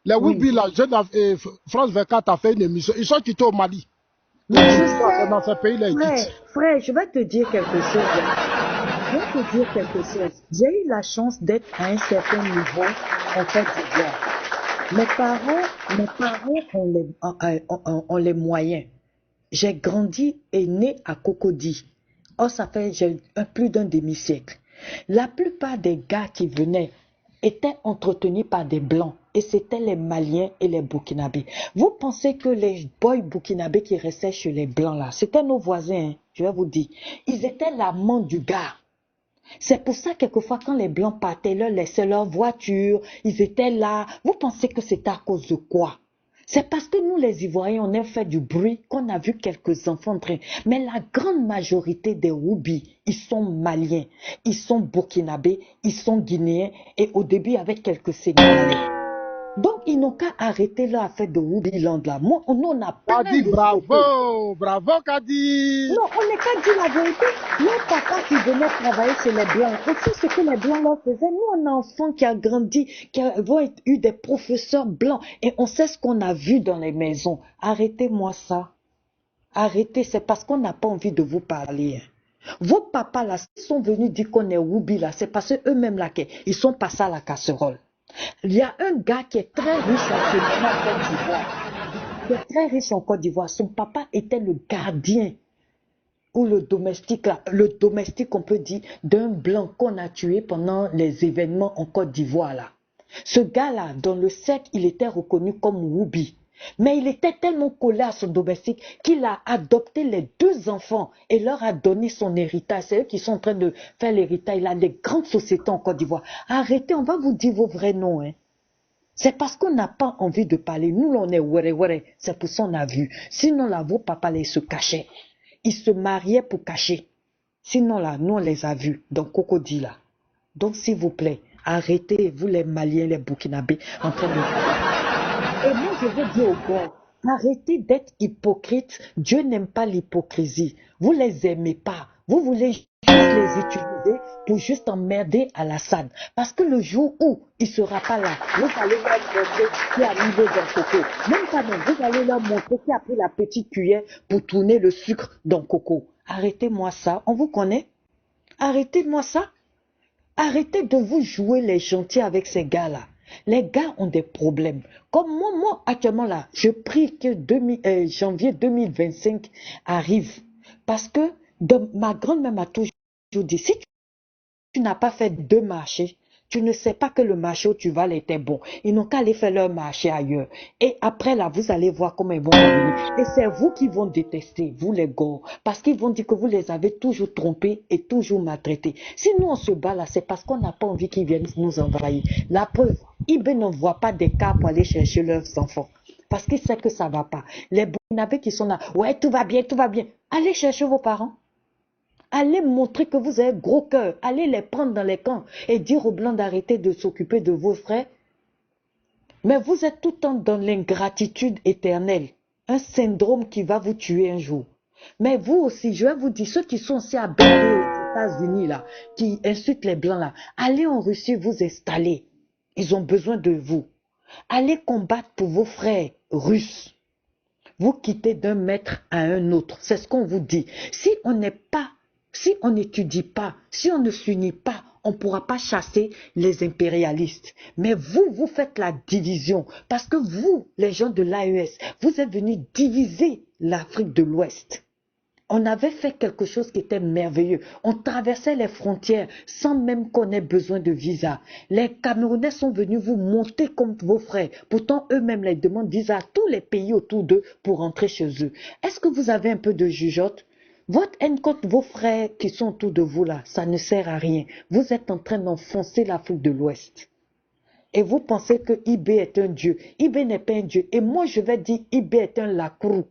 Les Oui, Woubi, là, France 24 a fait une émission. Ils sont quittés au Mali. Et mais je toujours, c'est sais, dans ce pays-là, ils frère, quittent. frère, je vais te dire quelque chose, hein. Je vais te dire quelque chose. J'ai eu la chance d'être à un certain niveau en Côte d'Ivoire. Mes parents ont les moyens. J'ai grandi et né à Cocody. Oh, ça fait plus d'un demi-siècle. La plupart des gars qui venaient étaient entretenus par des blancs et c'était les Maliens et les Burkinabés. Vous pensez que les boys burkinabés qui restaient chez les blancs là, c'était nos voisins, hein, je vais vous dire. Ils étaient l'amant du gars. C'est pour ça, quelquefois, quand les Blancs partaient, ils leur laissaient leur voiture, ils étaient là. Vous pensez que c'est à cause de quoi? C'est parce que nous, les Ivoiriens, on a fait du bruit qu'on a vu quelques enfants entrer. Mais la grande majorité des Woubi, ils sont maliens, ils sont burkinabés, ils sont guinéens et au début avec quelques Sénégalais. Donc, ils n'ont qu'à arrêter leur affaire de Woubi Land là. Moi, on a plein Kadi, de photos. bravo! Bravo, Kadi! Non, on n'est qu'à dire la vérité. Nos papas qui venaient travailler chez les Blancs, on sait ce que les Blancs leur faisaient. Nous, on a un enfant qui a grandi, qui a eu des professeurs blancs et on sait ce qu'on a vu dans les maisons. Arrêtez-moi ça. Arrêtez, c'est parce qu'on n'a pas envie de vous parler, hein. Vos papas là, s'ils sont venus dire qu'on est Woubi là, c'est parce qu'eux-mêmes là, ils sont passés à la casserole. Il y a un gars qui est très riche en ce moment en Côte d'Ivoire. Qui est très riche en Côte d'Ivoire. Son papa était le gardien ou le domestique, on peut dire, d'un blanc qu'on a tué pendant les événements en Côte d'Ivoire, là. Ce gars-là, dans le cercle, il était reconnu comme Woubi. Mais il était tellement collé à son domestique qu'il a adopté les deux enfants et leur a donné son héritage. C'est eux qui sont en train de faire l'héritage. Il a des grandes sociétés en Côte d'Ivoire. Arrêtez, on va vous dire vos vrais noms, hein. C'est parce qu'on n'a pas envie de parler. Nous, on est wéré wéré. C'est pour ça qu'on a vu. Sinon, là, vos papas, là, ils se cachaient. Ils se mariaient pour cacher. Sinon, là, nous, on les a vus dans Cocody, là. Donc, s'il vous plaît, arrêtez, vous les Maliens, les Burkinabés, en train de... Et moi, je veux dire aux gars, arrêtez d'être hypocrite. Dieu n'aime pas l'hypocrisie. Vous les aimez pas. Vous voulez juste les utiliser pour juste emmerder Alassane. Parce que le jour où il sera pas là, vous allez leur montrer qui est arrivé dans Coco. Même pas non, vous allez leur montrer qui a pris la petite cuillère pour tourner le sucre dans Coco. Arrêtez-moi ça. On vous connaît? Arrêtez-moi ça. Arrêtez de vous jouer les gentils avec ces gars-là. Les gars ont des problèmes. Comme moi actuellement là, je prie que janvier 2025 arrive. Parce que ma grand-mère m'a toujours dit, si tu n'as pas fait deux marchés, tu ne sais pas que le marché où tu vas aller était bon. Ils n'ont qu'à aller faire leur marché ailleurs. Et après là, vous allez voir comment ils vont revenir. Et c'est vous qui vont détester, vous les gars. Parce qu'ils vont dire que vous les avez toujours trompés et toujours maltraités. Si nous on se bat là, c'est parce qu'on n'a pas envie qu'ils viennent nous envahir. La preuve, Ibé n'envoie pas des cas pour aller chercher leurs enfants. Parce qu'il sait que ça ne va pas. Les Burkinabés qui sont là, ouais, tout va bien, tout va bien. Allez chercher vos parents. Allez montrer que vous avez gros cœur. Allez les prendre dans les camps et dire aux Blancs d'arrêter de s'occuper de vos frères. Mais vous êtes tout le temps dans l'ingratitude éternelle. Un syndrome qui va vous tuer un jour. Mais vous aussi, je vais vous dire, ceux qui sont aussi à Berlin aux États-Unis, là, qui insultent les Blancs, là, allez en Russie vous installer. Ils ont besoin de vous. Allez combattre pour vos frères russes. Vous quittez d'un maître à un autre. C'est ce qu'on vous dit. Si on n'étudie pas, si on ne s'unit pas, on ne pourra pas chasser les impérialistes. Mais vous, vous faites la division. Parce que vous, les gens de l'AES, vous êtes venus diviser l'Afrique de l'Ouest. On avait fait quelque chose qui était merveilleux. On traversait les frontières sans même qu'on ait besoin de visa. Les Camerounais sont venus vous monter comme vos frères. Pourtant, eux-mêmes les demandent visa à tous les pays autour d'eux pour rentrer chez eux. Est-ce que vous avez un peu de jugeote? Votre haine contre vos frères qui sont autour de vous là, ça ne sert à rien. Vous êtes en train d'enfoncer l'Afrique de l'Ouest. Et vous pensez que IB est un dieu. IB n'est pas un dieu. Et moi, je vais dire IB est un lacrou.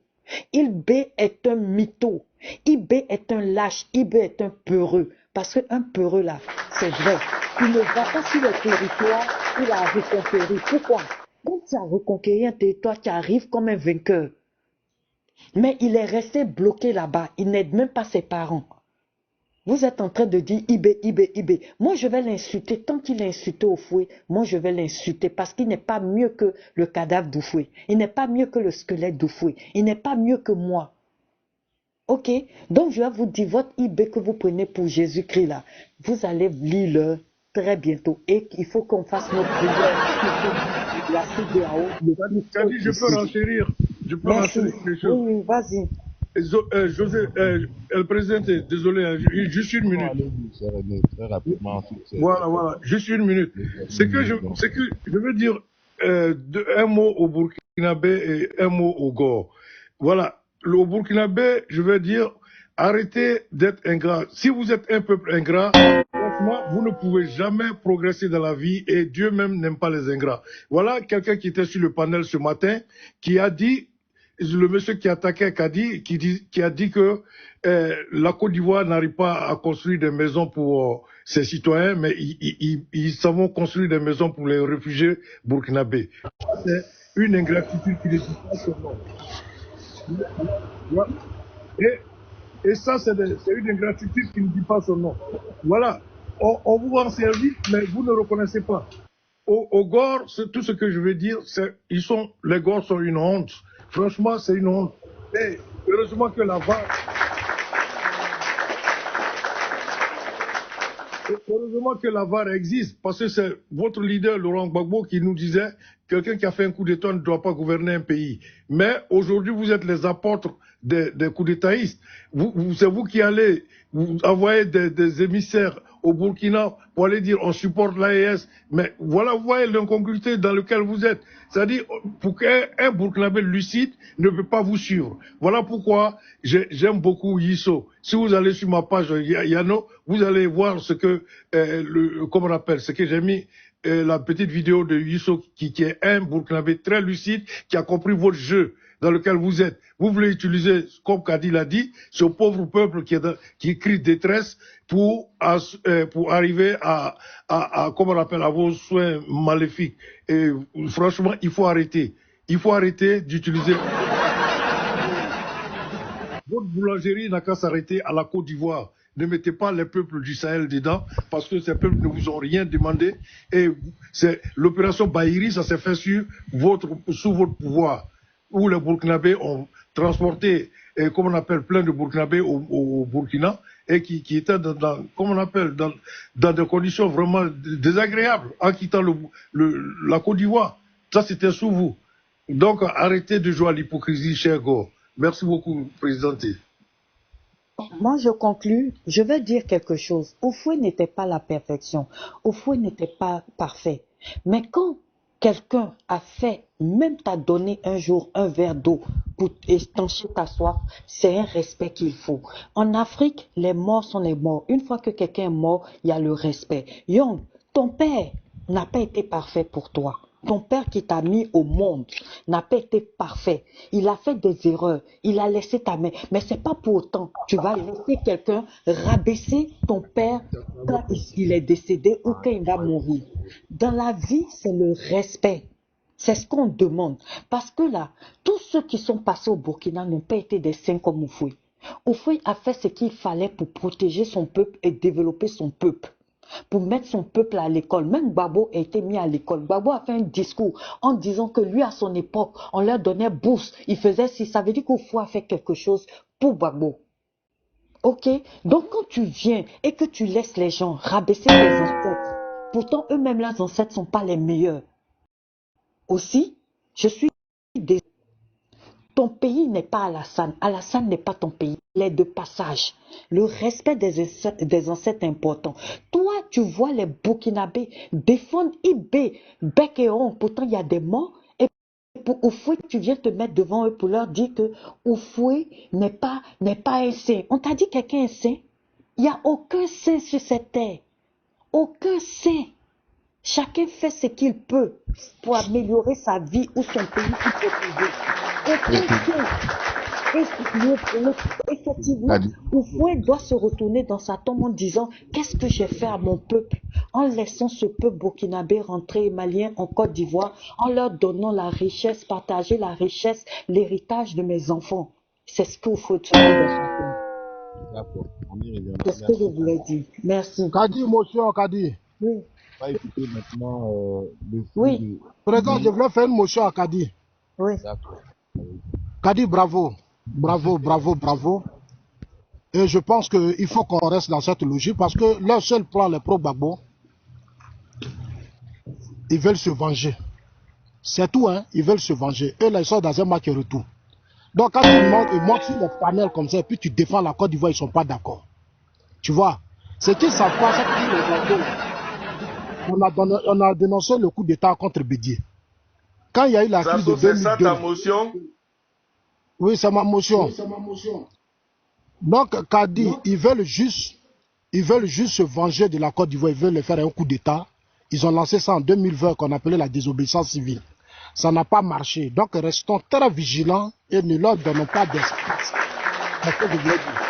IB est un mytho. IB est un lâche. IB est un peureux. Parce qu'un peureux, là, c'est vrai. Il ne va pas sur le territoire, il a reconquéri. Pourquoi? Quand tu as reconquéri un territoire, tu arrives comme un vainqueur. Mais il est resté bloqué là-bas. Il n'aide même pas ses parents. Vous êtes en train de dire Ibé, Ibé, Ibé. Moi, je vais l'insulter. Tant qu'il est insulté au fouet, moi, je vais l'insulter parce qu'il n'est pas mieux que le cadavre d'Oufoué. Il n'est pas mieux que le squelette d'Oufoué. Il n'est pas mieux que moi. Ok? Donc, je vais vous dire, votre Ibé que vous prenez pour Jésus-Christ, là, vous allez lire le très bientôt. Et il faut qu'on fasse notre prière. La fille en haut, le Kadi, je peux renchérir. Je peux Merci. renchérir les Oui, choses. oui, vas-y. José, le président, désolé, hein, juste une minute. Allez-y, cher René, très rapidement. Voilà, juste une minute. C'est que je veux dire un mot au Burkinabé et un mot au Gore. Voilà, au Burkinabé, je veux dire, arrêtez d'être ingrat. Si vous êtes un peuple ingrat, franchement, vous ne pouvez jamais progresser dans la vie et Dieu même n'aime pas les ingrats. Voilà quelqu'un qui était sur le panel ce matin qui a dit, le monsieur qui attaquait qui a dit que la Côte d'Ivoire n'arrive pas à construire des maisons pour ses citoyens, mais ils savent construire des maisons pour les réfugiés burkinabés. C'est une ingratitude qui ne dit pas son nom. Et ça, c'est une ingratitude qui ne dit pas son nom. Voilà. On vous rend service, mais vous ne reconnaissez pas. Au Gore, c'est tout ce que je veux dire, les Gores sont une honte. Franchement, c'est une honte. Et heureusement que la VAR, existe, parce que c'est votre leader, Laurent Gbagbo, qui nous disait quelqu'un qui a fait un coup d'État ne doit pas gouverner un pays. Mais aujourd'hui, vous êtes les apôtres des coups d'Étatistes. C'est vous qui allez vous envoyer des émissaires au Burkina pour aller dire on supporte l'AES. Mais voilà, vous voyez l'incongruité dans laquelle vous êtes. C'est-à-dire, pour qu'un Burkinabé lucide ne peut pas vous suivre. Voilà pourquoi j'aime beaucoup Yisso. Si vous allez sur ma page Yano, vous allez voir ce que, comment on appelle, ce que j'ai mis, la petite vidéo de Yisso qui est un Burkinabé très lucide, qui a compris votre jeu dans lequel vous êtes. Vous voulez utiliser, comme Kadi l'a dit, ce pauvre peuple qui crie détresse pour arriver à comment on appelle, à vos soins maléfiques. Et franchement, il faut arrêter. Il faut arrêter d'utiliser. Votre boulangerie n'a qu'à s'arrêter à la Côte d'Ivoire. Ne mettez pas les peuples du Sahel dedans, parce que ces peuples ne vous ont rien demandé. Et l'opération Bahiri, ça s'est fait sous votre pouvoir, où les Burkinabés ont transporté, comme on appelle, plein de Burkinabés au Burkina, et qui étaient comme on appelle, dans des conditions vraiment désagréables, en quittant la Côte d'Ivoire. Ça, c'était sous vous. Donc, arrêtez de jouer à l'hypocrisie, cher Gore. Merci beaucoup, Présidente. Moi, je conclus, je vais dire quelque chose. Oufoué n'était pas la perfection. Oufoué n'était pas parfait. Mais quand quelqu'un a fait, même t'a donné un jour un verre d'eau pour étancher ta soif, c'est un respect qu'il faut. En Afrique, les morts sont les morts. Une fois que quelqu'un est mort, il y a le respect. Young, ton père n'a pas été parfait pour toi. Ton père qui t'a mis au monde n'a pas été parfait. Il a fait des erreurs. Il a laissé ta mère. Mais c'est pas pour autant. Tu vas laisser quelqu'un rabaisser ton père quand il est décédé ou quand il va mourir. Dans la vie, c'est le respect. C'est ce qu'on demande. Parce que là, tous ceux qui sont passés au Burkina n'ont pas été des saints comme Oufoué. Oufoué a fait ce qu'il fallait pour protéger son peuple et développer son peuple, pour mettre son peuple à l'école. Même Gbagbo a été mis à l'école. Gbagbo a fait un discours en disant que lui, à son époque, on leur donnait bourse. Il faisait si. Ça veut dire qu'Oufoué a fait quelque chose pour Gbagbo. Ok? Donc, quand tu viens et que tu laisses les gens rabaisser tes ancêtres, pourtant, eux-mêmes, leurs ancêtres ne sont pas les meilleurs. Aussi, je suis désolée. Ton pays n'est pas Alassane. Alassane n'est pas ton pays. Il est de passage. Le respect des ancêtres est important. Toi, tu vois les Burkinabés défendre Ibé, bec et ongle. Pourtant, il y a des morts. Et pour Oufoué, tu viens te mettre devant eux pour leur dire que Oufoué n'est pas un saint. On t'a dit quelqu'un est saint? Il n'y a aucun saint sur cette terre. Aucun saint. Chacun fait ce qu'il peut pour améliorer sa vie ou son pays ou protéger. Effectivement, Oufoué doit se retourner dans sa tombe en disant qu'est-ce que j'ai fait à mon peuple, en laissant ce peuple burkinabé rentrer malien en Côte d'Ivoire, en leur donnant la richesse, partager la richesse, l'héritage de mes enfants. C'est ce que Oufoué doit faire dans son tombe. D'accord, on y reviendra. C'est ce que je Merci. voulais dire. Merci. Kadi, motion, Kadi. Oui. On va écouter maintenant le flou Oui. de... Président, je voulais faire une motion à Kadi. Oui. D'accord. Kadi, bravo. Bravo, bravo, bravo. Et je pense qu'il faut qu'on reste dans cette logique parce que leur seul plan, les pro-Gbagbo, ils veulent se venger. C'est tout, hein. Ils veulent se venger. Eux, là, ils sont dans un match retour. Donc, quand ils montent sur les panels comme ça, et puis tu défends la Côte d'Ivoire, ils ne sont pas d'accord. Tu vois, ce qui s'en passe, c'est que on a dénoncé le coup d'État contre Bédier. Quand il y a eu la crise de Zazo, c'est ça 2002, ta motion? oui, c'est ma motion. Donc, Kadi, ils veulent juste se venger de la Côte d'Ivoire, ils veulent leur faire un coup d'État. Ils ont lancé ça en 2020 qu'on appelait la désobéissance civile. Ça n'a pas marché. Donc, restons très vigilants et ne leur donnons pas d'espace. C'est ce que je voulais dire.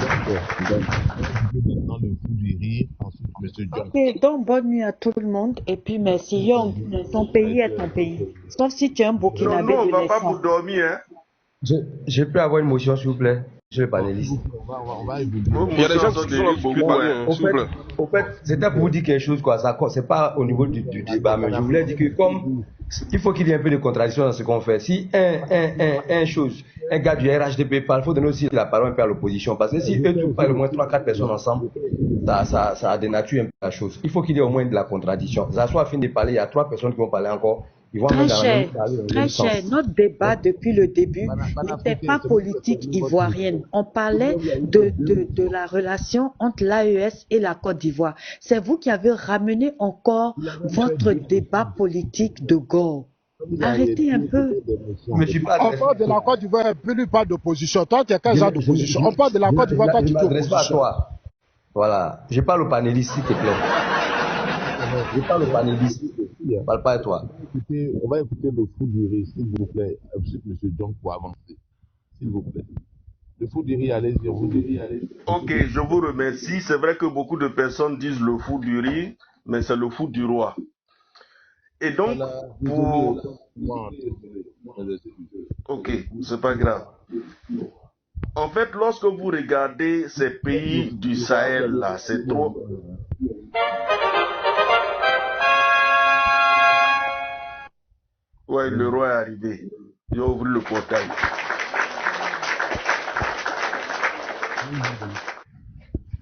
D'accord. Donc, maintenant le flou du rire, ensuite M. John. Ok, donc bonne nuit à tout le monde. Et puis merci. Young, ton pays est ton pays. Sauf si tu es un Non, Burkinabé nous, on de va pas pour naissance. dormir, hein. Je peux avoir une motion, s'il vous plaît, monsieur le panéliste. On va évoluer. Vos Il y a des motions gens sont qui font la délits discute beaucoup, parler, hein. hein, s'il vous plaît. Au fait, c'était pour vous dire quelque chose, quoi. Ça, c'est pas au niveau du débat, mais je voulais dire que comme il faut qu'il y ait un peu de contradiction dans ce qu'on fait. Si un gars du RHDP parle, il faut donner aussi la parole un peu à l'opposition. Parce que si eux tous parlent au moins 3-4 personnes ensemble, ça dénature un peu la chose. Il faut qu'il y ait au moins de la contradiction. Zassois a fini de parler, il y a 3 personnes qui vont parler encore. Ils vont Très amener dans la cher, dans le très même sens. cher. Notre débat depuis le début n'était pas politique ivoirienne. On parlait de la relation entre l'AES et la Côte d'Ivoire. C'est vous qui avez ramené encore votre débat politique de gore. Arrêtez un peu. Je suis pas On parle de la Côte d'Ivoire, plus pas d'opposition. Toi, tu es quel genre d'opposition? On parle de la Côte d'Ivoire, toi, tu es Je m'adresse pas à opposition. toi. Voilà. Je parle au panéliste, s'il te plaît. Je parle au panéliste. Je parle pas à toi. On va écouter le flou du rire, s'il vous plaît. Ensuite, M. John pour avancer. S'il vous plaît. Le flou du rire, allez-y, on vous dit, allez-y. Ok, je vous remercie. C'est vrai que beaucoup de personnes disent le fou du riz, mais c'est le fou du roi. Et donc, Voilà, pour... désolé, là. Désolé. Ok, c'est pas grave. En fait, lorsque vous regardez ces pays du Sahel, là, c'est trop... Ouais, le roi est arrivé. Il a ouvert le portail.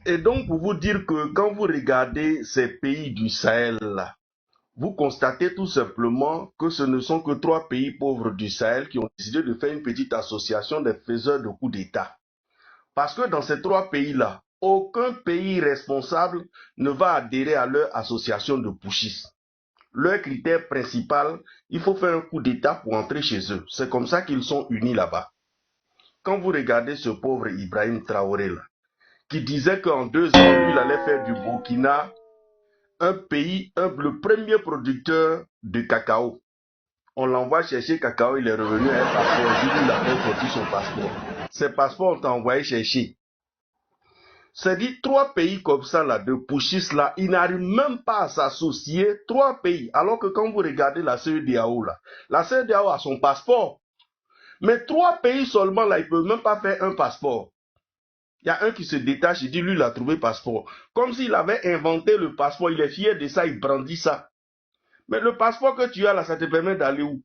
Et donc, pour vous dire que quand vous regardez ces pays du Sahel, là, vous constatez tout simplement que ce ne sont que 3 pays pauvres du Sahel qui ont décidé de faire une petite association des faiseurs de coups d'État. Parce que dans ces 3 pays-là, aucun pays responsable ne va adhérer à leur association de putschistes. Leur critère principal, il faut faire un coup d'État pour entrer chez eux. C'est comme ça qu'ils sont unis là-bas. Quand vous regardez ce pauvre Ibrahim Traoré là, qui disait qu'en 2 ans, lui, il allait faire du Burkina un pays, le premier producteur de cacao. On l'envoie chercher cacao, il est revenu à un passeport. Il a fait sortir son passeport. Ses passeports ont envoyé chercher. C'est dit 3 pays comme ça, là, de putschistes, là, ils n'arrivent même pas à s'associer. 3 pays. Alors que quand vous regardez la CEDEAO, là, la CEDEAO a son passeport. Mais 3 pays seulement, là, ils ne peuvent même pas faire un passeport. Il y a un qui se détache, il dit, lui, il a trouvé passeport. Comme s'il avait inventé le passeport, il est fier de ça, il brandit ça. Mais le passeport que tu as là, ça te permet d'aller où?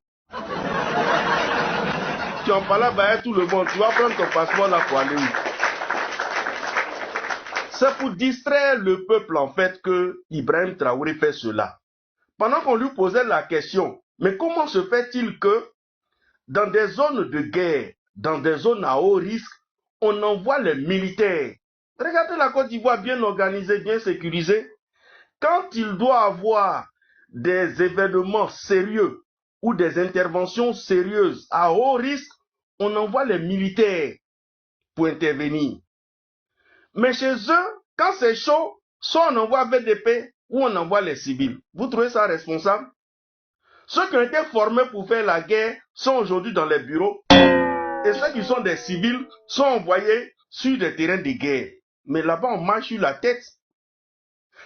Tu en parles à tout le monde, tu vas prendre ton passeport là pour aller où? C'est pour distraire le peuple en fait que Ibrahim Traoré fait cela. Pendant qu'on lui posait la question, mais comment se fait-il que dans des zones de guerre, dans des zones à haut risque, on envoie les militaires? Regardez la Côte d'Ivoire bien organisée, bien sécurisée. Quand il doit avoir des événements sérieux ou des interventions sérieuses à haut risque, on envoie les militaires pour intervenir. Mais chez eux, quand c'est chaud, soit on envoie VDP ou on envoie les civils. Vous trouvez ça responsable? Ceux qui ont été formés pour faire la guerre sont aujourd'hui dans les bureaux et ceux qui sont des civils sont envoyés sur des terrains de guerre. Mais là-bas, on marche sur la tête.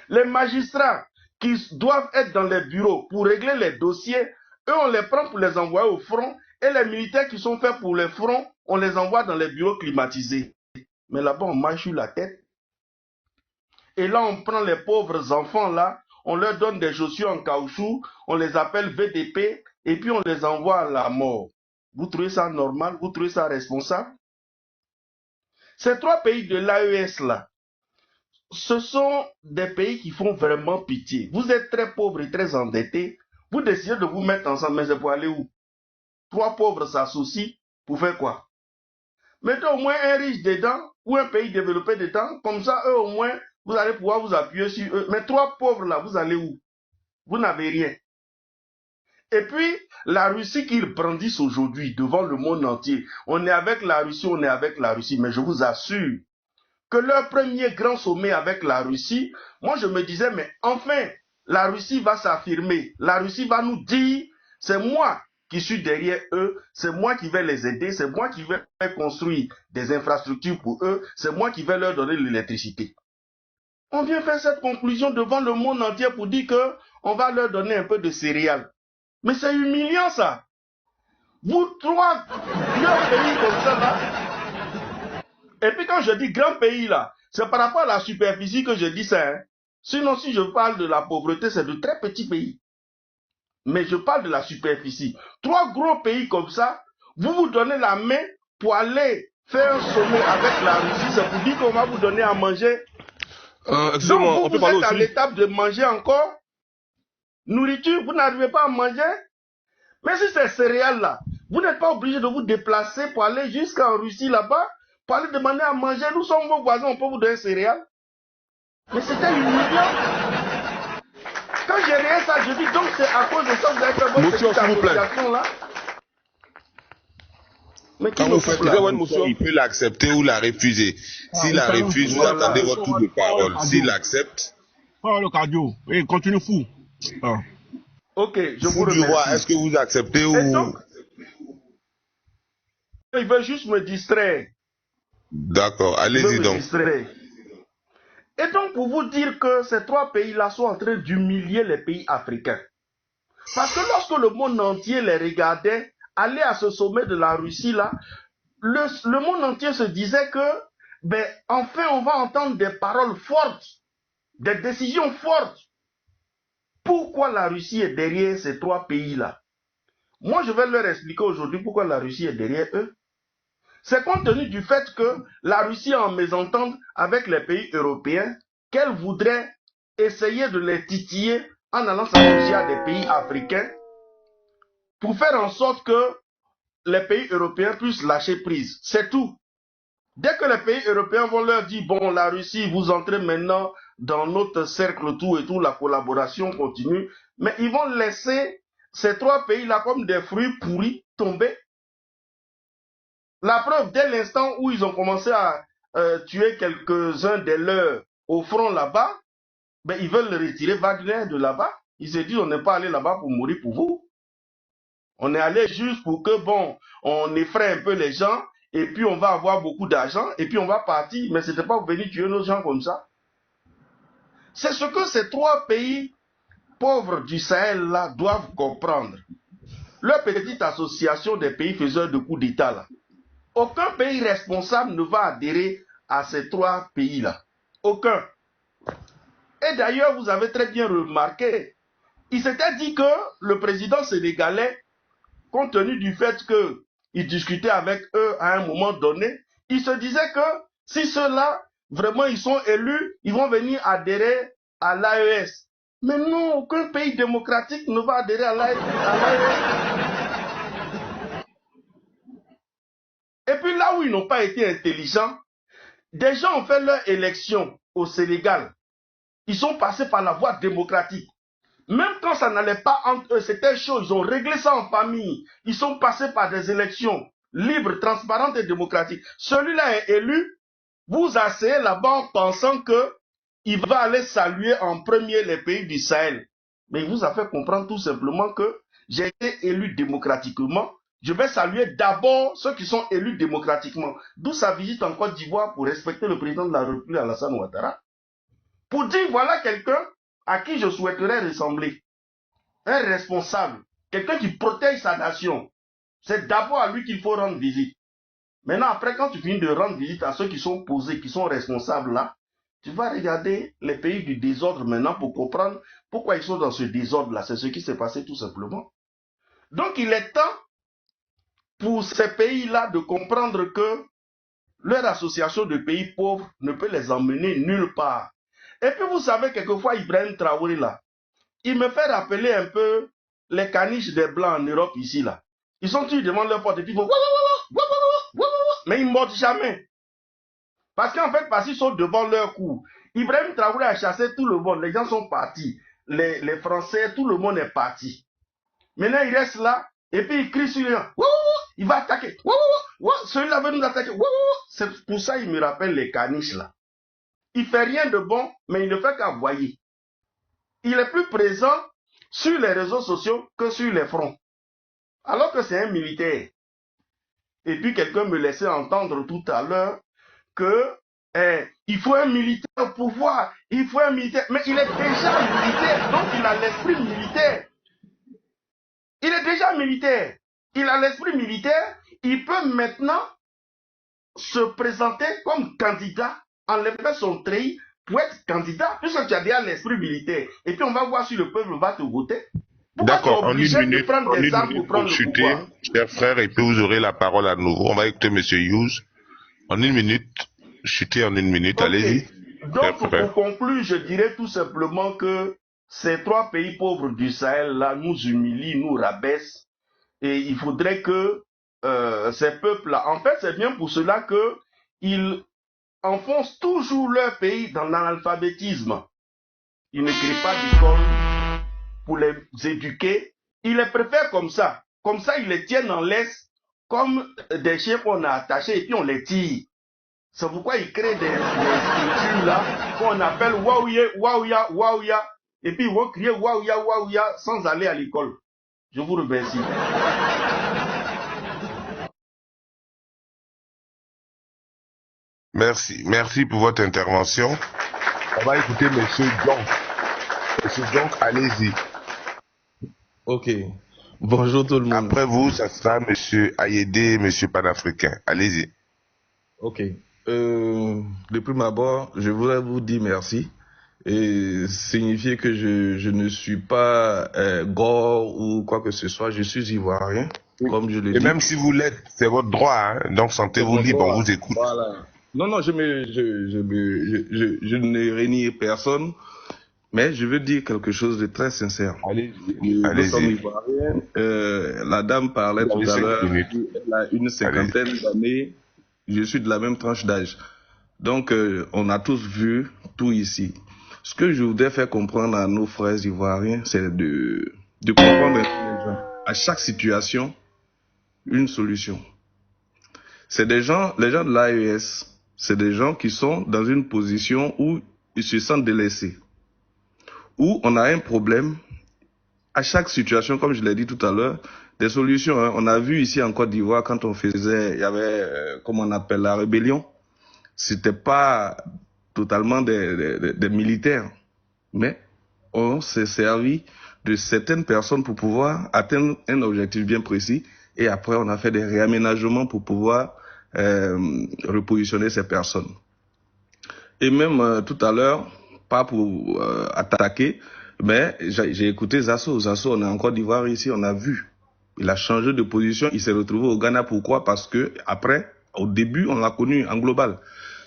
Les magistrats qui doivent être dans les bureaux pour régler les dossiers, eux, on les prend pour les envoyer au front et les militaires qui sont faits pour les fronts, on les envoie dans les bureaux climatisés. Mais là-bas, on marche sur la tête. Et là, on prend les pauvres enfants là, on leur donne des chaussures en caoutchouc, on les appelle VDP, et puis on les envoie à la mort. Vous trouvez ça normal? Vous trouvez ça responsable? Ces 3 pays de l'AES là, ce sont des pays qui font vraiment pitié. Vous êtes très pauvres et très endettés. Vous décidez de vous mettre ensemble, mais c'est pour aller où? 3 pauvres s'associent pour faire quoi? Mettez au moins un riche dedans ou un pays développé dedans. Comme ça, eux au moins, vous allez pouvoir vous appuyer sur eux. Mais 3 pauvres là, vous allez où? Vous n'avez rien. Et puis, la Russie qu'ils brandissent aujourd'hui devant le monde entier. On est avec la Russie, on est avec la Russie. Mais je vous assure que leur premier grand sommet avec la Russie, moi je me disais, mais enfin, la Russie va s'affirmer. La Russie va nous dire, c'est moi qui suis derrière eux, c'est moi qui vais les aider, c'est moi qui vais construire des infrastructures pour eux, c'est moi qui vais leur donner l'électricité. On vient faire cette conclusion devant le monde entier pour dire que on va leur donner un peu de céréales. Mais c'est humiliant ça. Vous 3 grands pays comme ça là. Et puis quand je dis grand pays là, c'est par rapport à la superficie que je dis ça. Hein. Sinon si je parle de la pauvreté, c'est de très petits pays. Mais je parle de la superficie. 3 gros pays comme ça, vous vous donnez la main pour aller faire un sommet avec la Russie. C'est pour dire qu'on va vous donner à manger. Donc vous êtes à l'étape de manger encore. Nourriture, vous n'arrivez pas à manger. Mais si c'est céréales là, vous n'êtes pas obligé de vous déplacer pour aller jusqu'en Russie là-bas, pour aller demander à manger. Nous sommes vos voisins, on peut vous donner céréales. Mais c'était humiliant. Quand j'ai rien ça, je dis donc c'est à cause de ça que vous avez fait votre petite association là. Mais quand vous faites votre motion, il peut l'accepter ou la refuser. S'il la refuse, vous attendez votre tour de parole. S'il l'accepte. Oh le cardio, continue fou. Ah. Ok, je vous remercie. Du roi, est-ce que vous acceptez ou... Donc, il veut juste me distraire. D'accord, allez-y donc. Et donc, pour vous dire que ces 3 pays-là sont en train d'humilier les pays africains. Parce que lorsque le monde entier les regardait aller à ce sommet de la Russie, là, le monde entier se disait que, ben, enfin, on va entendre des paroles fortes, des décisions fortes. Pourquoi la Russie est derrière ces 3 pays-là? Moi, je vais leur expliquer aujourd'hui pourquoi la Russie est derrière eux. C'est compte tenu du fait que la Russie est en mésentente avec les pays européens, qu'elle voudrait essayer de les titiller en allant s'associer à des pays africains pour faire en sorte que les pays européens puissent lâcher prise. C'est tout. Dès que les pays européens vont leur dire, bon, la Russie, vous entrez maintenant dans notre cercle tout et tout, la collaboration continue, mais ils vont laisser ces 3 pays-là comme des fruits pourris tomber. La preuve, dès l'instant où ils ont commencé à tuer quelques-uns des leurs au front là-bas, ben, ils veulent retirer Wagner de là-bas. Ils se disent, on n'est pas allé là-bas pour mourir pour vous. On est allé juste pour que, bon, on effraie un peu les gens, et puis on va avoir beaucoup d'argent, et puis on va partir. Mais ce n'était pas venir tuer nos gens comme ça. C'est ce que ces 3 pays pauvres du Sahel-là doivent comprendre. Leur petite association des pays faiseurs de coups d'État, là. Aucun pays responsable ne va adhérer à ces 3 pays-là. Aucun. Et d'ailleurs, vous avez très bien remarqué, il s'était dit que le président sénégalais, compte tenu du fait qu'il discutait avec eux à un moment donné, il se disait que si ceux-là, vraiment, ils sont élus, ils vont venir adhérer à l'AES. Mais non, aucun pays démocratique ne va adhérer à l'AES. Et puis là où ils n'ont pas été intelligents, des gens ont fait leur élection au Sénégal. Ils sont passés par la voie démocratique. Même quand ça n'allait pas entre eux, c'était chaud, ils ont réglé ça en famille. Ils sont passés par des élections libres, transparentes et démocratiques. Celui-là est élu, vous asseyez là-bas en pensant qu'il va aller saluer en premier les pays du Sahel. Mais il vous a fait comprendre tout simplement que j'ai été élu démocratiquement. Je vais saluer d'abord ceux qui sont élus démocratiquement. D'où sa visite en Côte d'Ivoire pour respecter le président de la République, Alassane Ouattara. Pour dire, voilà quelqu'un à qui je souhaiterais ressembler. Un responsable, quelqu'un qui protège sa nation. C'est d'abord à lui qu'il faut rendre visite. Maintenant, après, quand tu finis de rendre visite à ceux qui sont posés, qui sont responsables là, tu vas regarder les pays du désordre maintenant pour comprendre pourquoi ils sont dans ce désordre-là. C'est ce qui s'est passé tout simplement. Donc, il est temps pour ces pays-là de comprendre que leur association de pays pauvres ne peut les emmener nulle part. Et puis, vous savez, quelquefois, Ibrahim Traoré, là, il me fait rappeler un peu les caniches des Blancs en Europe, ici, là. Ils sont tous devant leur porte et puis ils font... Mais ils ne mordent jamais. Parce qu'en fait, parce qu'ils sont devant leur cour. Ibrahim Traoré a chassé tout le monde. Les gens sont partis. Les Français, tout le monde est parti. Maintenant, il reste là. Et puis, il crie sur les gens. Il va attaquer. Celui-là veut nous attaquer. C'est pour ça qu'il me rappelle les caniches là. Il fait rien de bon, mais il ne fait qu'envoyer. Il est plus présent sur les réseaux sociaux que sur les fronts. Alors que c'est un militaire. Et puis, quelqu'un me laissait entendre tout à l'heure que il faut un militaire au pouvoir, il faut un militaire. Mais il est déjà militaire, donc il a l'esprit militaire. Il est déjà militaire. Il a l'esprit militaire. Il peut maintenant se présenter comme candidat, enlever son treillis pour être candidat, puisque tu as déjà l'esprit militaire. Et puis on va voir si le peuple va te voter. D'accord, en une minute, de prendre des armes pour chuter, chers frères, et puis vous aurez la parole à nouveau. On va écouter M. Hughes. En une minute, chuter en une minute, okay. Allez-y. Donc, pour conclure, je dirais tout simplement que ces trois pays pauvres du Sahel-là nous humilient, nous rabaissent, et il faudrait que ces peuples-là, en fait, c'est bien pour cela qu'ils enfoncent toujours leur pays dans l'analphabétisme. Ils ne créent pas d'école pour les éduquer. Ils les préfèrent comme ça. Comme ça, ils les tiennent en laisse, comme des chiens qu'on a attachés, et puis on les tire. C'est pourquoi ils créent des structures là, qu'on appelle Waouya, Waouya, Waouya, et puis ils vont crier Waouya, Waouya, sans aller à l'école. Je vous remercie. Merci pour votre intervention. On va écouter M. Djonk. M. Djonk, allez-y. Ok. Bonjour tout le monde. Après vous, ça sera M. Ayédé, M. Panafricain. Allez-y. Ok. De prime abord, je voudrais vous dire merci et signifier que je ne suis pas gore ou quoi que ce soit. Je suis ivoirien, comme je le dis. Et même si vous l'êtes, c'est votre droit. Hein? Donc sentez-vous libre, on vous écoute. Voilà. Non, je ne renie personne, mais je veux dire quelque chose de très sincère. Nous sommes ivoiriens. La dame parlait tout à l'heure, elle a une cinquantaine d'années. Je suis de la même tranche d'âge. Donc, on a tous vu tout ici. Ce que je voudrais faire comprendre à nos frères ivoiriens, c'est de comprendre les gens. À chaque situation, une solution. C'est des gens, les gens de l'AES, c'est des gens qui sont dans une position où ils se sentent délaissés. Où on a un problème. À chaque situation, comme je l'ai dit tout à l'heure, des solutions. Hein. On a vu ici en Côte d'Ivoire, quand on faisait, il y avait, comment on appelle, la rébellion. C'était pas totalement des militaires. Mais on s'est servi de certaines personnes pour pouvoir atteindre un objectif bien précis. Et après, on a fait des réaménagements pour pouvoir repositionner ces personnes. Et même tout à l'heure, pas pour attaquer, mais j'ai écouté Zasso. Zasso, on est en Côte d'Ivoire ici, on a vu. Il a changé de position, il s'est retrouvé au Ghana. Pourquoi? Parce que après, au début, on l'a connu en global.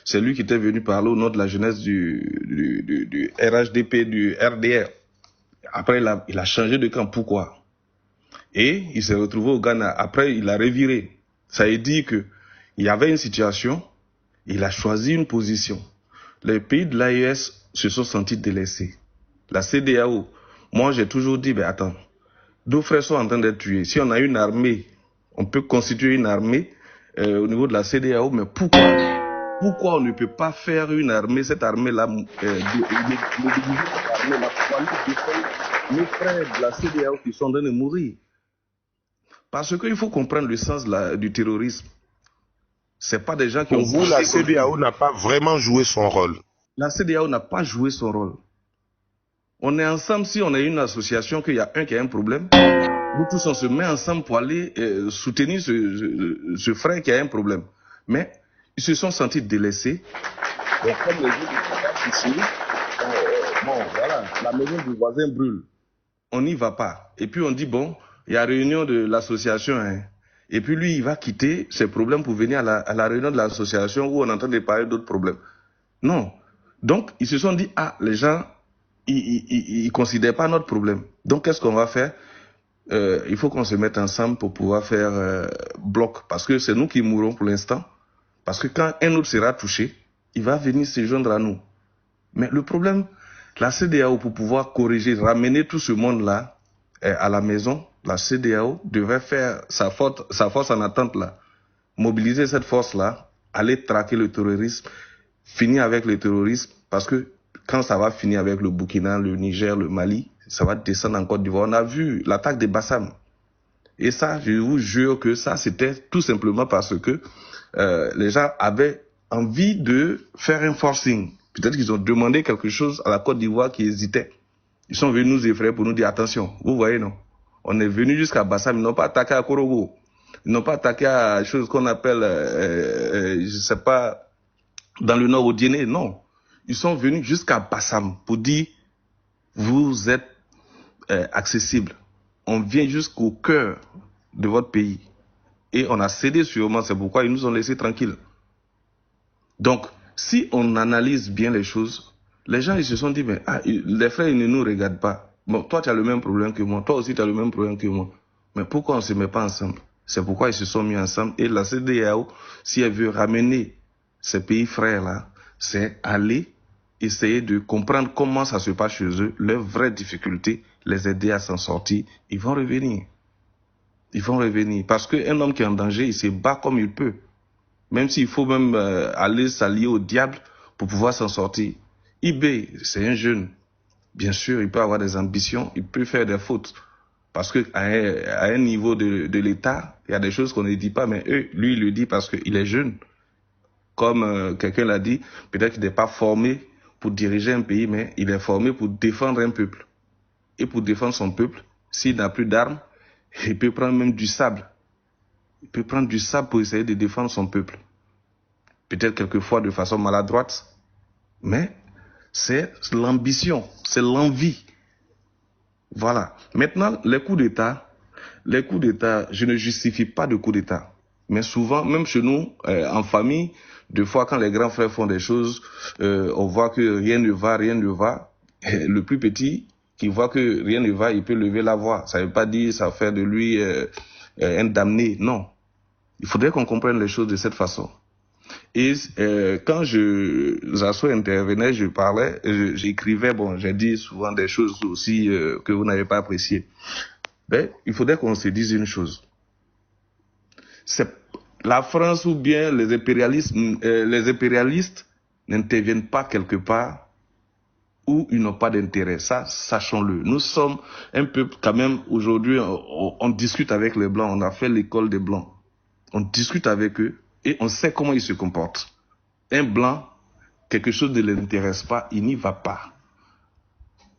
C'est lui qui était venu parler au nom de la jeunesse du RHDP, du RDR. Après, il a changé de camp. Pourquoi? Et il s'est retrouvé au Ghana. Après, il a reviré. Ça veut dire que il y avait une situation, il a choisi une position. Les pays de l'AES se sont sentis délaissés. La CEDEAO, moi j'ai toujours dit, ben attends, deux frères sont en train d'être tués. Si on a une armée, on peut constituer une armée au niveau de la CEDEAO, mais pourquoi on ne peut pas faire une armée, cette armée-là, nos frères de la CEDEAO qui sont en train de mourir? Parce qu'il faut comprendre le sens du terrorisme. C'est pas des gens qui ont... Pour vous, la CEDEAO n'a pas vraiment joué son rôle. La CEDEAO n'a pas joué son rôle. On est ensemble, si on est une association, qu'il y a un qui a un problème, nous tous on se met ensemble pour aller soutenir ce frère qui a un problème. Mais ils se sont sentis délaissés. Et comme les autres ici, bon, voilà, la maison du voisin brûle. On n'y va pas. Et puis on dit, bon, il y a réunion de l'association, hein. Et puis lui, il va quitter ses problèmes pour venir à la réunion de l'association où on entend parler d'autres problèmes. Non. Donc, ils se sont dit, ah, les gens, ils considèrent pas notre problème. Donc, qu'est-ce qu'on va faire? Il faut qu'on se mette ensemble pour pouvoir faire bloc. Parce que c'est nous qui mourrons pour l'instant. Parce que quand un autre sera touché, il va venir se joindre à nous. Mais le problème, la CEDEAO, pour pouvoir corriger, ramener tout ce monde-là à la maison, la CEDEAO devrait faire sa force en attente là, mobiliser cette force-là, aller traquer le terrorisme, finir avec le terrorisme, parce que quand ça va finir avec le Burkina, le Niger, le Mali, ça va descendre en Côte d'Ivoire. On a vu l'attaque des Bassam. Et ça, je vous jure que ça, c'était tout simplement parce que les gens avaient envie de faire un forcing. Peut-être qu'ils ont demandé quelque chose à la Côte d'Ivoire qui hésitait. Ils sont venus nous effrayer pour nous dire, attention, vous voyez, non? On est venu jusqu'à Bassam, ils n'ont pas attaqué à Korogo. Ils n'ont pas attaqué à chose qu'on appelle, je sais pas, dans le nord au Guinée, non. Ils sont venus jusqu'à Bassam pour dire, vous êtes accessible. On vient jusqu'au cœur de votre pays. Et on a cédé sûrement, c'est pourquoi ils nous ont laissés tranquilles. Donc, si on analyse bien les choses, les gens ils se sont dit, mais les frères ils ne nous regardent pas. Bon, toi tu as le même problème que moi, toi aussi tu as le même problème que moi. Mais pourquoi on ne se met pas ensemble? C'est pourquoi ils se sont mis ensemble. Et la CEDEAO, si elle veut ramener ces pays frères-là, c'est aller essayer de comprendre comment ça se passe chez eux, leurs vraies difficultés, les aider à s'en sortir. Ils vont revenir. Ils vont revenir. Parce qu'un homme qui est en danger, il se bat comme il peut. Même s'il faut même aller s'allier au diable pour pouvoir s'en sortir. IB, c'est un jeune. Bien sûr, il peut avoir des ambitions, il peut faire des fautes. Parce qu'à un niveau de l'État, il y a des choses qu'on ne dit pas, mais lui, il le dit parce qu'il est jeune. Comme quelqu'un l'a dit, peut-être qu'il n'est pas formé pour diriger un pays, mais il est formé pour défendre un peuple. Et pour défendre son peuple, s'il n'a plus d'armes, il peut prendre même du sable. Il peut prendre du sable pour essayer de défendre son peuple. Peut-être quelquefois de façon maladroite, mais c'est l'ambition, c'est l'envie. Voilà. Maintenant, les coups d'État, je ne justifie pas de coups d'État. Mais souvent, même chez nous, en famille, des fois, quand les grands frères font des choses, on voit que rien ne va. Le plus petit, qui voit que rien ne va, il peut lever la voix. Ça ne veut pas dire ça fait de lui un damné. Non. Il faudrait qu'on comprenne les choses de cette façon. Et quand Zasso intervenait, je parlais, j'écrivais, bon, j'ai dit souvent des choses aussi que vous n'avez pas appréciées. Mais il faudrait qu'on se dise une chose. C'est la France ou bien les impérialistes n'interviennent pas quelque part où ils n'ont pas d'intérêt. Ça, sachons-le. Nous sommes un peuple quand même, aujourd'hui, on discute avec les Blancs, on a fait l'école des Blancs. On discute avec eux et on sait comment ils se comportent. Un Blanc, quelque chose ne l'intéresse pas, il n'y va pas.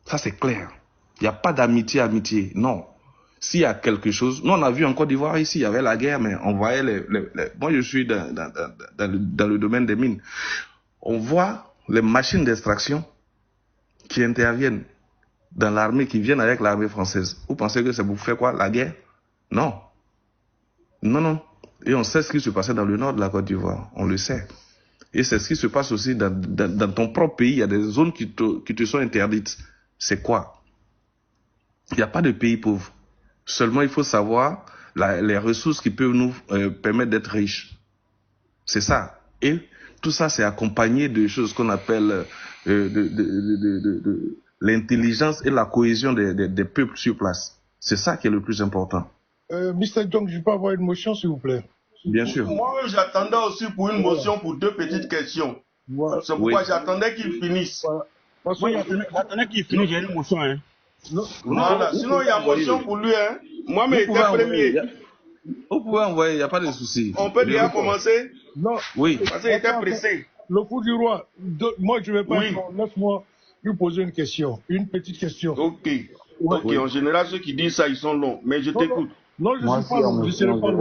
Ça, c'est clair. Il n'y a pas d'amitié, non. S'il y a quelque chose, nous on a vu en Côte d'Ivoire ici, il y avait la guerre, mais on voyait moi je suis dans le domaine des mines. On voit les machines d'extraction qui interviennent dans l'armée, qui viennent avec l'armée française. Vous pensez que c'est pour faire quoi? La guerre? Non. Non. Et on sait ce qui se passait dans le nord de la Côte d'Ivoire. On le sait. Et c'est ce qui se passe aussi dans ton propre pays. Il y a des zones qui te sont interdites. C'est quoi? Il n'y a pas de pays pauvre. Seulement, il faut savoir les ressources qui peuvent nous permettre d'être riches. C'est ça. Et tout ça, c'est accompagné de choses qu'on appelle l'intelligence et la cohésion des peuples sur place. C'est ça qui est le plus important. Mr. Jong, je peux avoir une motion, s'il vous plaît? Bien sûr. Moi, j'attendais aussi pour une motion pour deux petites questions. Voilà. C'est pourquoi j'attendais qu'il finisse. Voilà. Moi, j'attendais qu'il finisse, j'ai une motion. Hein. Voilà. Sinon, il y a motion pour lui. Hein. Moi, mais il était premier. Vous pouvez envoyer, il n'y a pas de souci. On peut déjà commencer? Non. Oui. Parce qu'il était pressé. Le coup du roi, moi, je ne vais pas... Oui. Laisse-moi lui poser une question. Une petite question. Ok. En général, ceux qui disent ça, ils sont longs. Mais je t'écoute. Non, je ne suis pas long.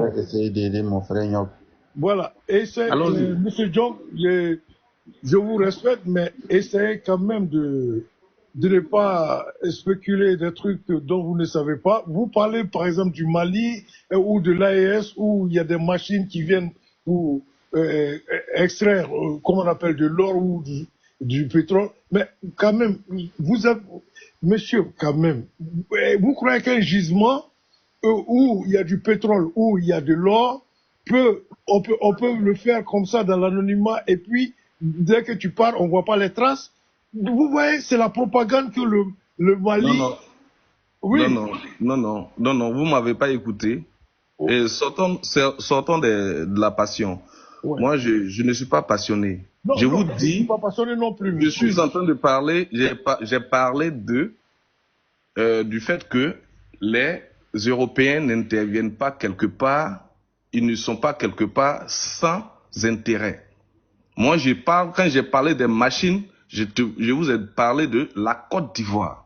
Je vais essayer d'aider mon frère Nyok. Voilà. Monsieur John, je vous respecte, mais essayez quand même de ne pas spéculer des trucs dont vous ne savez pas. Vous parlez par exemple du Mali ou de l'AES où il y a des machines qui viennent pour extraire, comment on appelle, de l'or ou du pétrole. Mais quand même, monsieur, quand même, vous croyez qu'un gisement où il y a du pétrole, où il y a de l'or, on peut le faire comme ça dans l'anonymat et puis dès que tu pars, on ne voit pas les traces. Vous voyez, c'est la propagande que le Mali... Non. Oui. Non, vous ne m'avez pas écouté. Oh. Et sortons de la passion. Ouais. Moi, je ne suis pas passionné. Non, je vous dis... dis... Je ne suis pas passionné non plus. Je suis en train de parler... J'ai parlé du fait que les Européens n'interviennent pas quelque part, ils ne sont pas quelque part sans intérêt. Moi, quand j'ai parlé des machines, je vous ai parlé de la Côte d'Ivoire.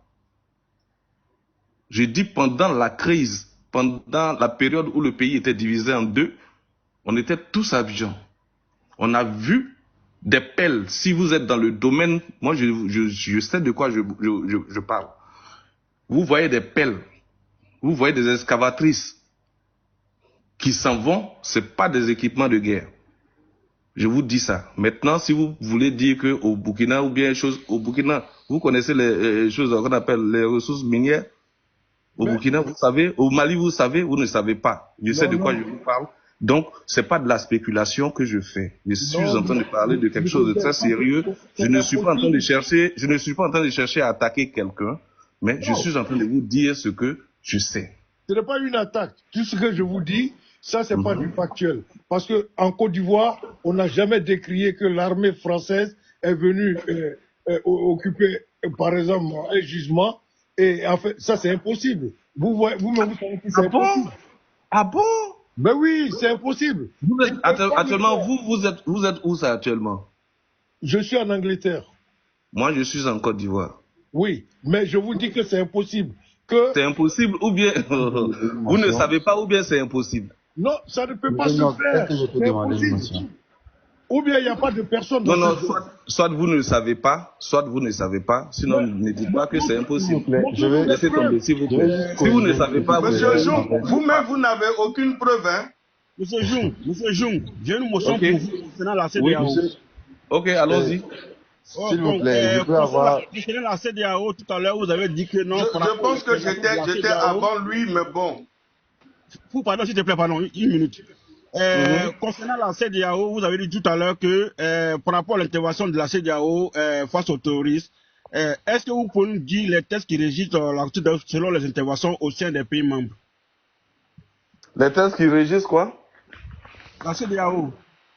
J'ai dit pendant la crise, pendant la période où le pays était divisé en deux, on était tous à Abidjan. On a vu des pelles. Si vous êtes dans le domaine, moi je sais de quoi je parle. Vous voyez des pelles. Vous voyez des excavatrices qui s'en vont, ce n'est pas des équipements de guerre. Je vous dis ça. Maintenant, si vous voulez dire qu'au Burkina ou bien au Burkina, vous connaissez les choses qu'on appelle les ressources minières. Au Burkina, vous savez. Au Mali, vous savez. Vous ne savez pas. Je sais de quoi je vous parle. Donc, c'est pas de la spéculation que je fais. Je suis en train de parler de quelque chose de très sérieux. Je ne suis pas en train de chercher à attaquer quelqu'un, mais je suis en train de vous dire ce que je sais. Ce n'est pas une attaque. Tout ce que je vous dis, ça, c'est pas du factuel. Parce qu'en Côte d'Ivoire, on n'a jamais décrié que l'armée française est venue occuper, par exemple, un gisement. Et en fait, ça, c'est impossible. Vous-même, vous savez que c'est impossible. Ah bon? Ben oui, c'est impossible. Actuellement, vous êtes où ça actuellement? Je suis en Angleterre. Moi, je suis en Côte d'Ivoire. Oui, mais je vous dis que c'est impossible. C'est impossible ou bien vous ne savez pas ou bien c'est impossible? Non, ça ne peut pas se faire. C'est impossible. Ou bien il n'y a pas de personne. Non, soit vous ne savez pas, sinon ne dites pas que c'est impossible. Je vais laisser tomber, s'il vous plaît. Si vous ne savez pas, Monsieur Jung, vous-même, vous n'avez aucune preuve, hein? Monsieur Jung, j'ai une motion pour vous concernant la CEDEAO. Oui, ok, allons-y. S'il vous plaît, je peux avoir... Concernant la CEDEAO, tout à l'heure, vous avez dit que non... Je pense que j'étais avant lui, mais bon. Vous, pardon, s'il te plaît, pardon, une minute. Concernant la CEDEAO, vous avez dit tout à l'heure que par rapport à l'intervention de la CEDEAO face aux terroristes, est-ce que vous pouvez nous dire les textes qui régissent selon les interventions au sein des pays membres? Les textes qui régissent quoi? La CEDEAO.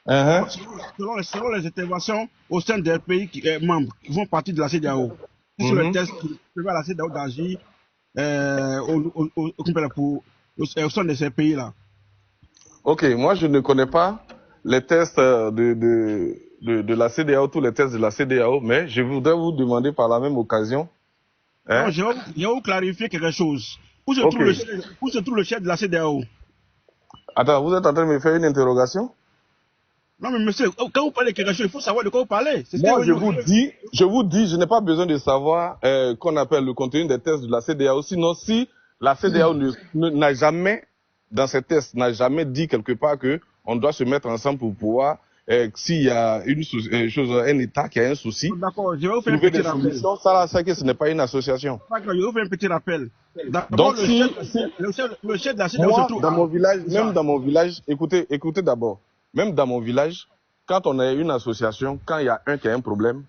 Selon les interventions au sein des pays membres qui font partie de la CEDEAO. Quels sont les textes qui permettent à la CEDEAO d'agir au sein de ces pays-là? Ok, moi je ne connais pas les tests de la CEDEAO, tous les tests de la CEDEAO, mais je voudrais vous demander par la même occasion. Non, je vais vous clarifier quelque chose. Où se trouve le chef de la CEDEAO? Attends, vous êtes en train de me faire une interrogation? Non, mais monsieur, quand vous parlez de quelque chose, il faut savoir de quoi vous parlez. Moi, je vous dis, je n'ai pas besoin de savoir qu'on appelle le contenu des tests de la CEDEAO. Sinon, si la CEDEAO n'a jamais, dans ces tests, n'a jamais dit quelque part que on doit se mettre ensemble pour pouvoir, s'il y a un État qui a un souci, d'accord, je vais vous faire un petit rappel. Ça, c'est que ce n'est pas une association. D'accord, je vais vous faire un petit rappel. Donc, le chef de la CEDEAO, surtout. Dans mon village, même dans mon village, écoutez d'abord. Même dans mon village, quand on a une association, quand il y a un qui a un problème,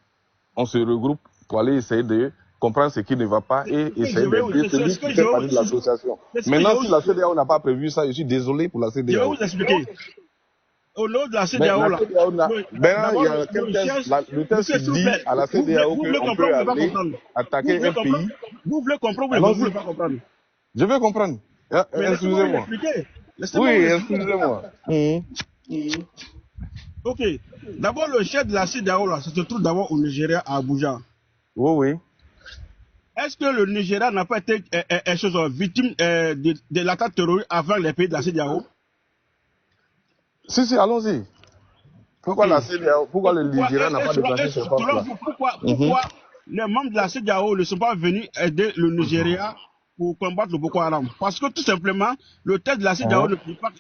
on se regroupe pour aller essayer de comprendre ce qui ne va pas et essayer d'aider celui qui fait partie de l'association. Maintenant, si la CEDEAO n'a pas prévu ça, je suis désolé pour la CEDEAO. Je vais vous expliquer. Au nom de la CEDEAO, le test dit à la CEDEAO qu'on peut aller attaquer un pays. Vous voulez comprendre ou vous ne voulez pas comprendre? Je veux comprendre. Excusez-moi. Oui, excusez-moi. Ok. D'abord, le chef de la CEDEAO, là, ça se trouve d'abord au Nigeria, à Abuja. Oui. Est-ce que le Nigeria n'a pas été victime de l'attaque terroriste avant les pays de la CEDEAO? Si, allons-y. Pourquoi la CEDEAO, pourquoi le Nigeria n'a pas déplacé ses forces là? Pourquoi les membres de la CEDEAO ne sont pas venus aider le Nigeria pour combattre le Boko Haram? Parce que tout simplement, le texte de la CEDEAO ne peut pas.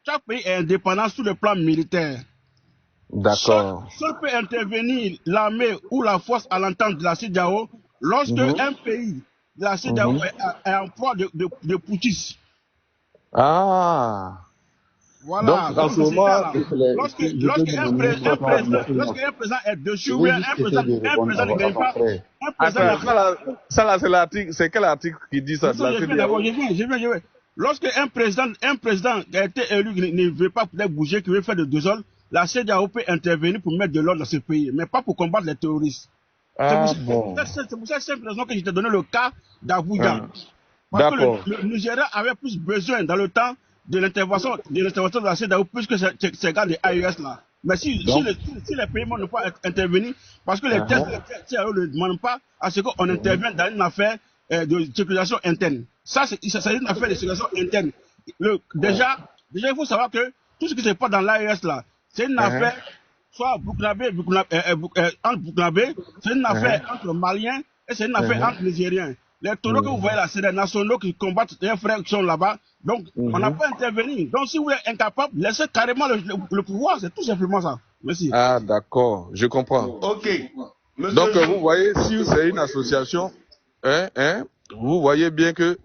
Chaque pays est indépendant sur le plan militaire. D'accord. Seul peut intervenir l'armée ou la force à l'entente de la CEDEAO lorsque un pays de la CEDEAO est en proie de putschistes. Ah. Voilà. Donc, en ce moment, Lorsqu'un président est dessus, ou un président ne gagne pas, un président. Ça là, c'est l'article, c'est quel article qui dit ça? Je viens. Lorsqu'un président qui a été élu ne veut pas peut-être bouger, qui veut faire de désordre, la CEDEAO peut intervenir pour mettre de l'ordre dans ce pays, mais pas pour combattre les terroristes. C'est pour cette simple raison que je t'ai donné le cas d'Abuja. Parce que le Nigeria avait plus besoin dans le temps de l'intervention de la CEDEAO plus que ces gars de AES là. Mais si les pays ne peuvent pas intervenir, parce que les tests de la CEDEAO ne demandent pas à ce qu'on intervienne dans une affaire de sécurisation interne. Ça, c'est une affaire de sécurisation interne. Déjà, il faut savoir que tout ce qui se passe dans l'AES là, c'est une affaire, soit entre Burkinabé, c'est une affaire entre Maliens et c'est une affaire entre Nigériens. Les taureaux que vous voyez là, c'est des nationaux qui combattent les frères qui sont là-bas. Donc, on n'a pas intervenu. Donc, si vous êtes incapable, laissez carrément le pouvoir. C'est tout simplement ça. Merci. Ah, d'accord. Je comprends. Ok. Donc, vous voyez, si c'est une association, vous voyez bien que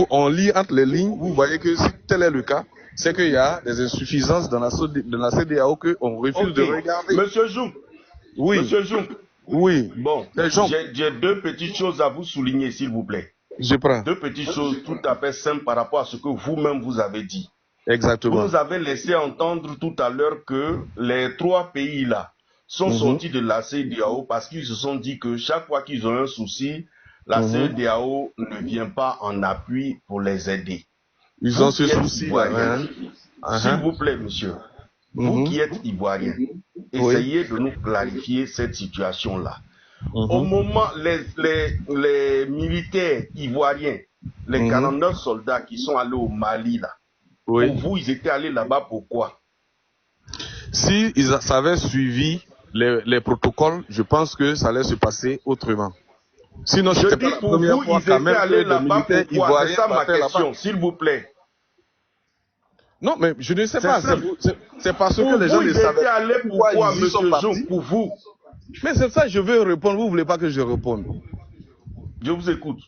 on lit entre les lignes, vous voyez que si tel est le cas, c'est qu'il y a des insuffisances dans la CEDEAO qu'on refuse de regarder. Monsieur Zoum. Oui. Monsieur Zoum. Oui. Bon, j'ai deux petites choses à vous souligner, s'il vous plaît. Je prends. Deux petites choses tout à fait simples par rapport à ce que vous-même vous avez dit. Exactement. Vous nous avez laissé entendre tout à l'heure que les trois pays-là sont sortis de la CEDEAO parce qu'ils se sont dit que chaque fois qu'ils ont un souci, la CEDEAO ne vient pas en appui pour les aider. Ils ont ce souci. S'il vous plaît, monsieur. Vous qui êtes ivoirien, essayez de nous clarifier cette situation-là. Au moment, les militaires ivoiriens, les 49 soldats qui sont allés au Mali, là, pour vous, ils étaient allés là-bas pourquoi? Si ils avaient suivi les protocoles, je pense que ça allait se passer autrement. Sinon, je dis pour vous, ils étaient allés là-bas pourquoi? C'est ça ma question, s'il vous plaît. Non, mais je ne sais pas. C'est parce que les gens ne savaient pas pourquoi ils sont partis. Pour vous. Mais c'est ça, je veux répondre. Vous ne voulez pas que je réponde? Je vous écoute.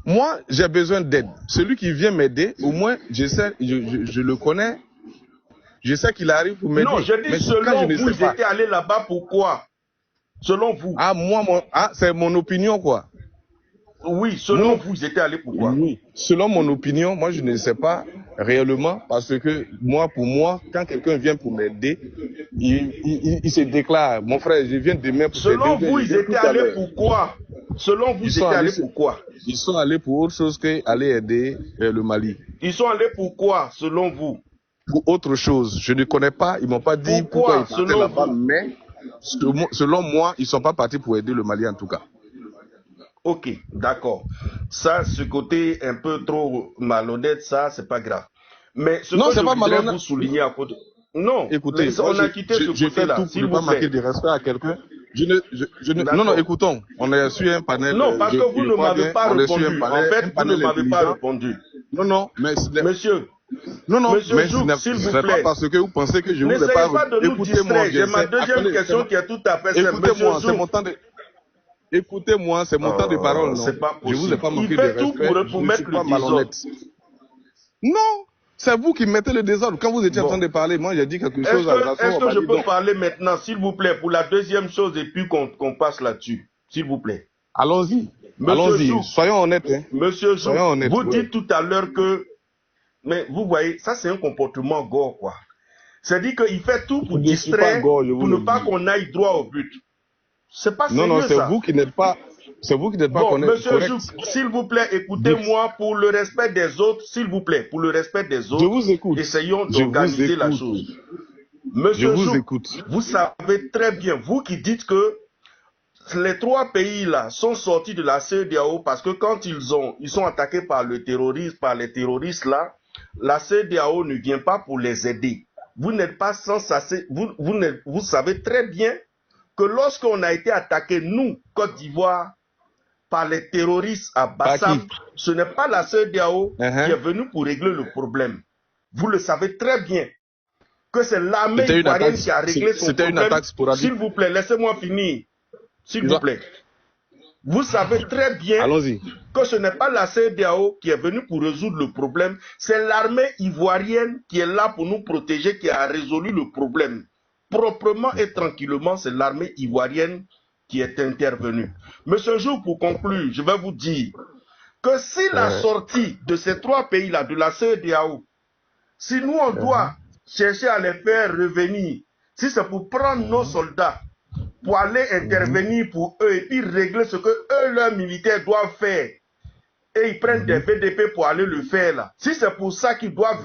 Moi, j'ai besoin d'aide. Celui qui vient m'aider, au moins, je le connais. Je sais qu'il arrive pour m'aider. Non, je dis selon vous, ils étaient allés là-bas pourquoi? Selon vous. Ah, c'est mon opinion, quoi. Oui, selon vous, ils étaient allés pourquoi? Oui, selon mon opinion, moi je ne sais pas réellement parce que pour moi, quand quelqu'un vient pour m'aider, il se déclare. Mon frère, je viens demain pour t'aider. Selon vous, ils étaient allés pourquoi? Selon vous, ils étaient allés pourquoi? Ils sont allés pour autre chose qu'aller aider le Mali. Ils sont allés pourquoi, selon vous? Pour autre chose. Je ne connais pas, ils m'ont pas dit pourquoi ils partaient là-bas, mais selon moi, ils ne sont pas partis pour aider le Mali en tout cas. Ok, d'accord. Ça, ce côté un peu trop malhonnête, ça, c'est pas grave. Mais ce que je voudrais vous souligner à côté... Non, écoutez, on a quitté ce côté-là, s'il vous plaît. Pas manquer de respect à quelqu'un. Non, écoutons, on est sur un panel... Non, parce que vous ne m'avez pas répondu. En fait, vous ne m'avez pas répondu. Non, mais... Monsieur... Non, Monsieur mais Zouk, s'il vous plaît. Pas parce que vous pensez que je vous ai pas... N'essayez pas de nous distraire. J'ai ma deuxième question qui est tout à fait simple. Écoutez-moi, c'est mon temps de... Écoutez-moi, c'est mon temps de parole, non? C'est pas possible. Je vous ai pas manqué de respect. Il fait tout pour mettre le désordre. Non, c'est vous qui mettez le désordre. Quand vous étiez en train de parler, moi j'ai dit quelque chose à la Est-ce que je peux parler maintenant, s'il vous plaît, pour la deuxième chose et puis qu'on passe là-dessus, s'il vous plaît? Allons-y. Allons-y. Soyons honnêtes. Hein. Monsieur Zouk, vous dites tout à l'heure que... Mais vous voyez, ça c'est un comportement gore, quoi. C'est-à-dire qu'il fait tout pour distraire, pour ne pas qu'on aille droit au but. C'est pas sérieux, non, c'est vous qui n'êtes pas... C'est vous qui n'êtes pas correct. Monsieur Zouk, s'il vous plaît, écoutez-moi pour le respect des autres, s'il vous plaît, pour le respect des autres. Je vous écoute. Essayons d'organiser la chose. Monsieur Zouk, vous savez très bien, vous qui dites que les trois pays-là sont sortis de la CEDEAO parce que quand ils sont attaqués par le terrorisme, par les terroristes là, la CEDEAO ne vient pas pour les aider. vous n'êtes pas censé, vous savez très bien que lorsqu'on a été attaqué, nous, Côte d'Ivoire, par les terroristes à Bassam, ce n'est pas la CEDEAO qui est venue pour régler le problème. Vous le savez très bien que c'est l'armée ivoirienne qui a réglé son problème. S'il vous plaît, laissez-moi finir. S'il vous plaît. Vous savez très bien que ce n'est pas la CEDEAO qui est venue pour résoudre le problème, c'est l'armée ivoirienne qui est là pour nous protéger, qui a résolu le problème. Proprement et tranquillement, c'est l'armée ivoirienne qui est intervenue. Monsieur Jou, pour conclure, je vais vous dire que si la sortie de ces trois pays-là, de la CEDEAO, si nous on doit chercher à les faire revenir, si c'est pour prendre nos soldats, pour aller intervenir pour eux et puis régler ce que eux, leurs militaires, doivent faire, et ils prennent des BDP pour aller le faire là. Si c'est pour ça qu'ils doivent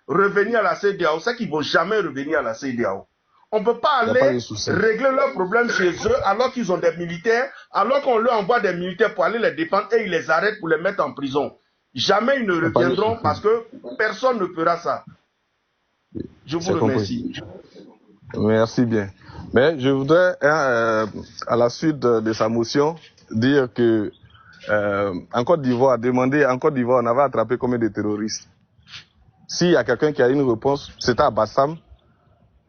revenir à la CEDEAO, c'est qu'ils ne vont jamais revenir à la CEDEAO. On ne peut pas aller régler leurs problèmes chez eux alors qu'ils ont des militaires, alors qu'on leur envoie des militaires pour aller les défendre et ils les arrêtent pour les mettre en prison. Jamais ils ne reviendront parce que personne ne fera ça. Je vous remercie. Merci bien. Mais je voudrais, à la suite de sa motion, dire que en Côte d'Ivoire, on avait attrapé combien de terroristes? S'il y a quelqu'un qui a une réponse, c'était à Bassam.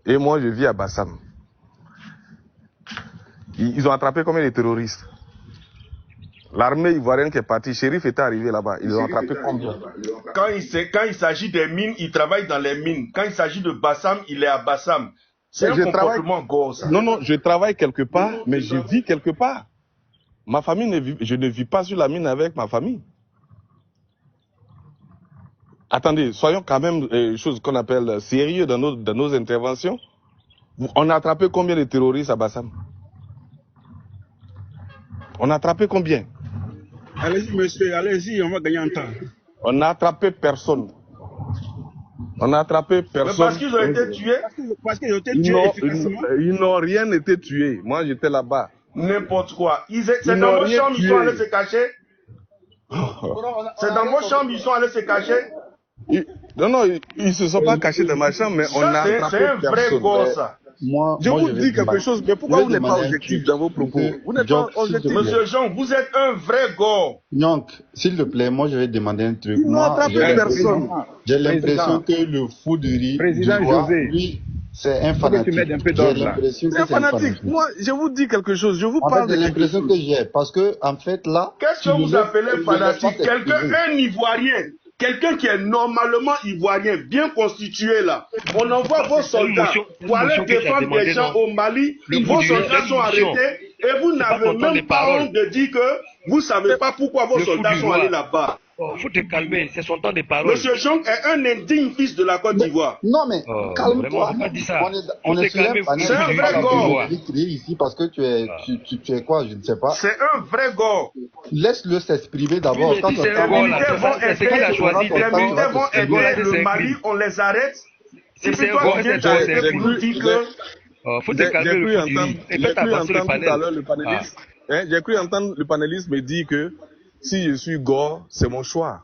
Et moi, je vis à Bassam. Ils ont attrapé combien de terroristes? L'armée ivoirienne qui est partie, Chérif était arrivé là-bas. Ils ont attrapé combien? Quand il s'agit des mines, il travaille dans les mines. Quand il s'agit de Bassam, il est à Bassam. C'est un comportement gosse. Non, je travaille quelque part, mais je vis quelque part. Ma famille, je ne vis pas sur la mine avec ma famille. Attendez, soyons quand même choses qu'on appelle sérieux dans nos interventions. On a attrapé combien de terroristes à Bassam? On a attrapé combien? Allez-y, monsieur, allez-y, on va gagner un temps. On n'a attrapé personne. On a attrapé personne. Mais parce qu'ils ont été tués? Parce qu'ils ont été tués efficacement. Ils n'ont rien été tués. Moi, j'étais là-bas. N'importe quoi. C'est dans vos chambres ils sont allés se cacher? C'est dans vos chambres ils sont allés se cacher? Non, ils ne se sont pas cachés dans ma chambre, mais on a attrapé personne. C'est un vrai gosse, ça. Je vous dis quelque chose, mais pourquoi vous n'êtes pas objectif dans vos propos? Vous n'êtes pas objectif. Monsieur Jean, vous êtes un vrai gars. Nyonk, s'il te plaît, moi je vais demander un truc. Ils n'ont attrapé personne. J'ai l'impression que le fou de riz, Président José, lui, c'est un fanatique. J'ai l'impression que c'est un fanatique. Moi, je vous dis quelque chose, je vous parle de l'impression que j'ai, parce que, en fait, là... Qu'est-ce que vous appelez fanatique? Un Ivoirien. Quelqu'un qui est normalement ivoirien, bien constitué là, on envoie vos soldats pour aller défendre des gens au Mali, vos soldats sont arrêtés et vous n'avez même pas honte de dire que vous ne savez pas pourquoi vos soldats sont allés là-bas. Il faut te calmer, c'est son temps de parole. Monsieur Jean est un indigne fils de la Côte d'Ivoire. Non mais, calme-toi. On est sur un panel. C'est un vrai gars. Ici parce que tu es quoi, je ne sais pas. C'est un vrai gars. Laisse-le s'exprimer d'abord. Les militaires vont aider le Mali, on les arrête. Et puis toi, tu viens d'arrêter pour nous dire que... J'ai cru entendre le panéliste me dire que si je suis gore, c'est mon choix.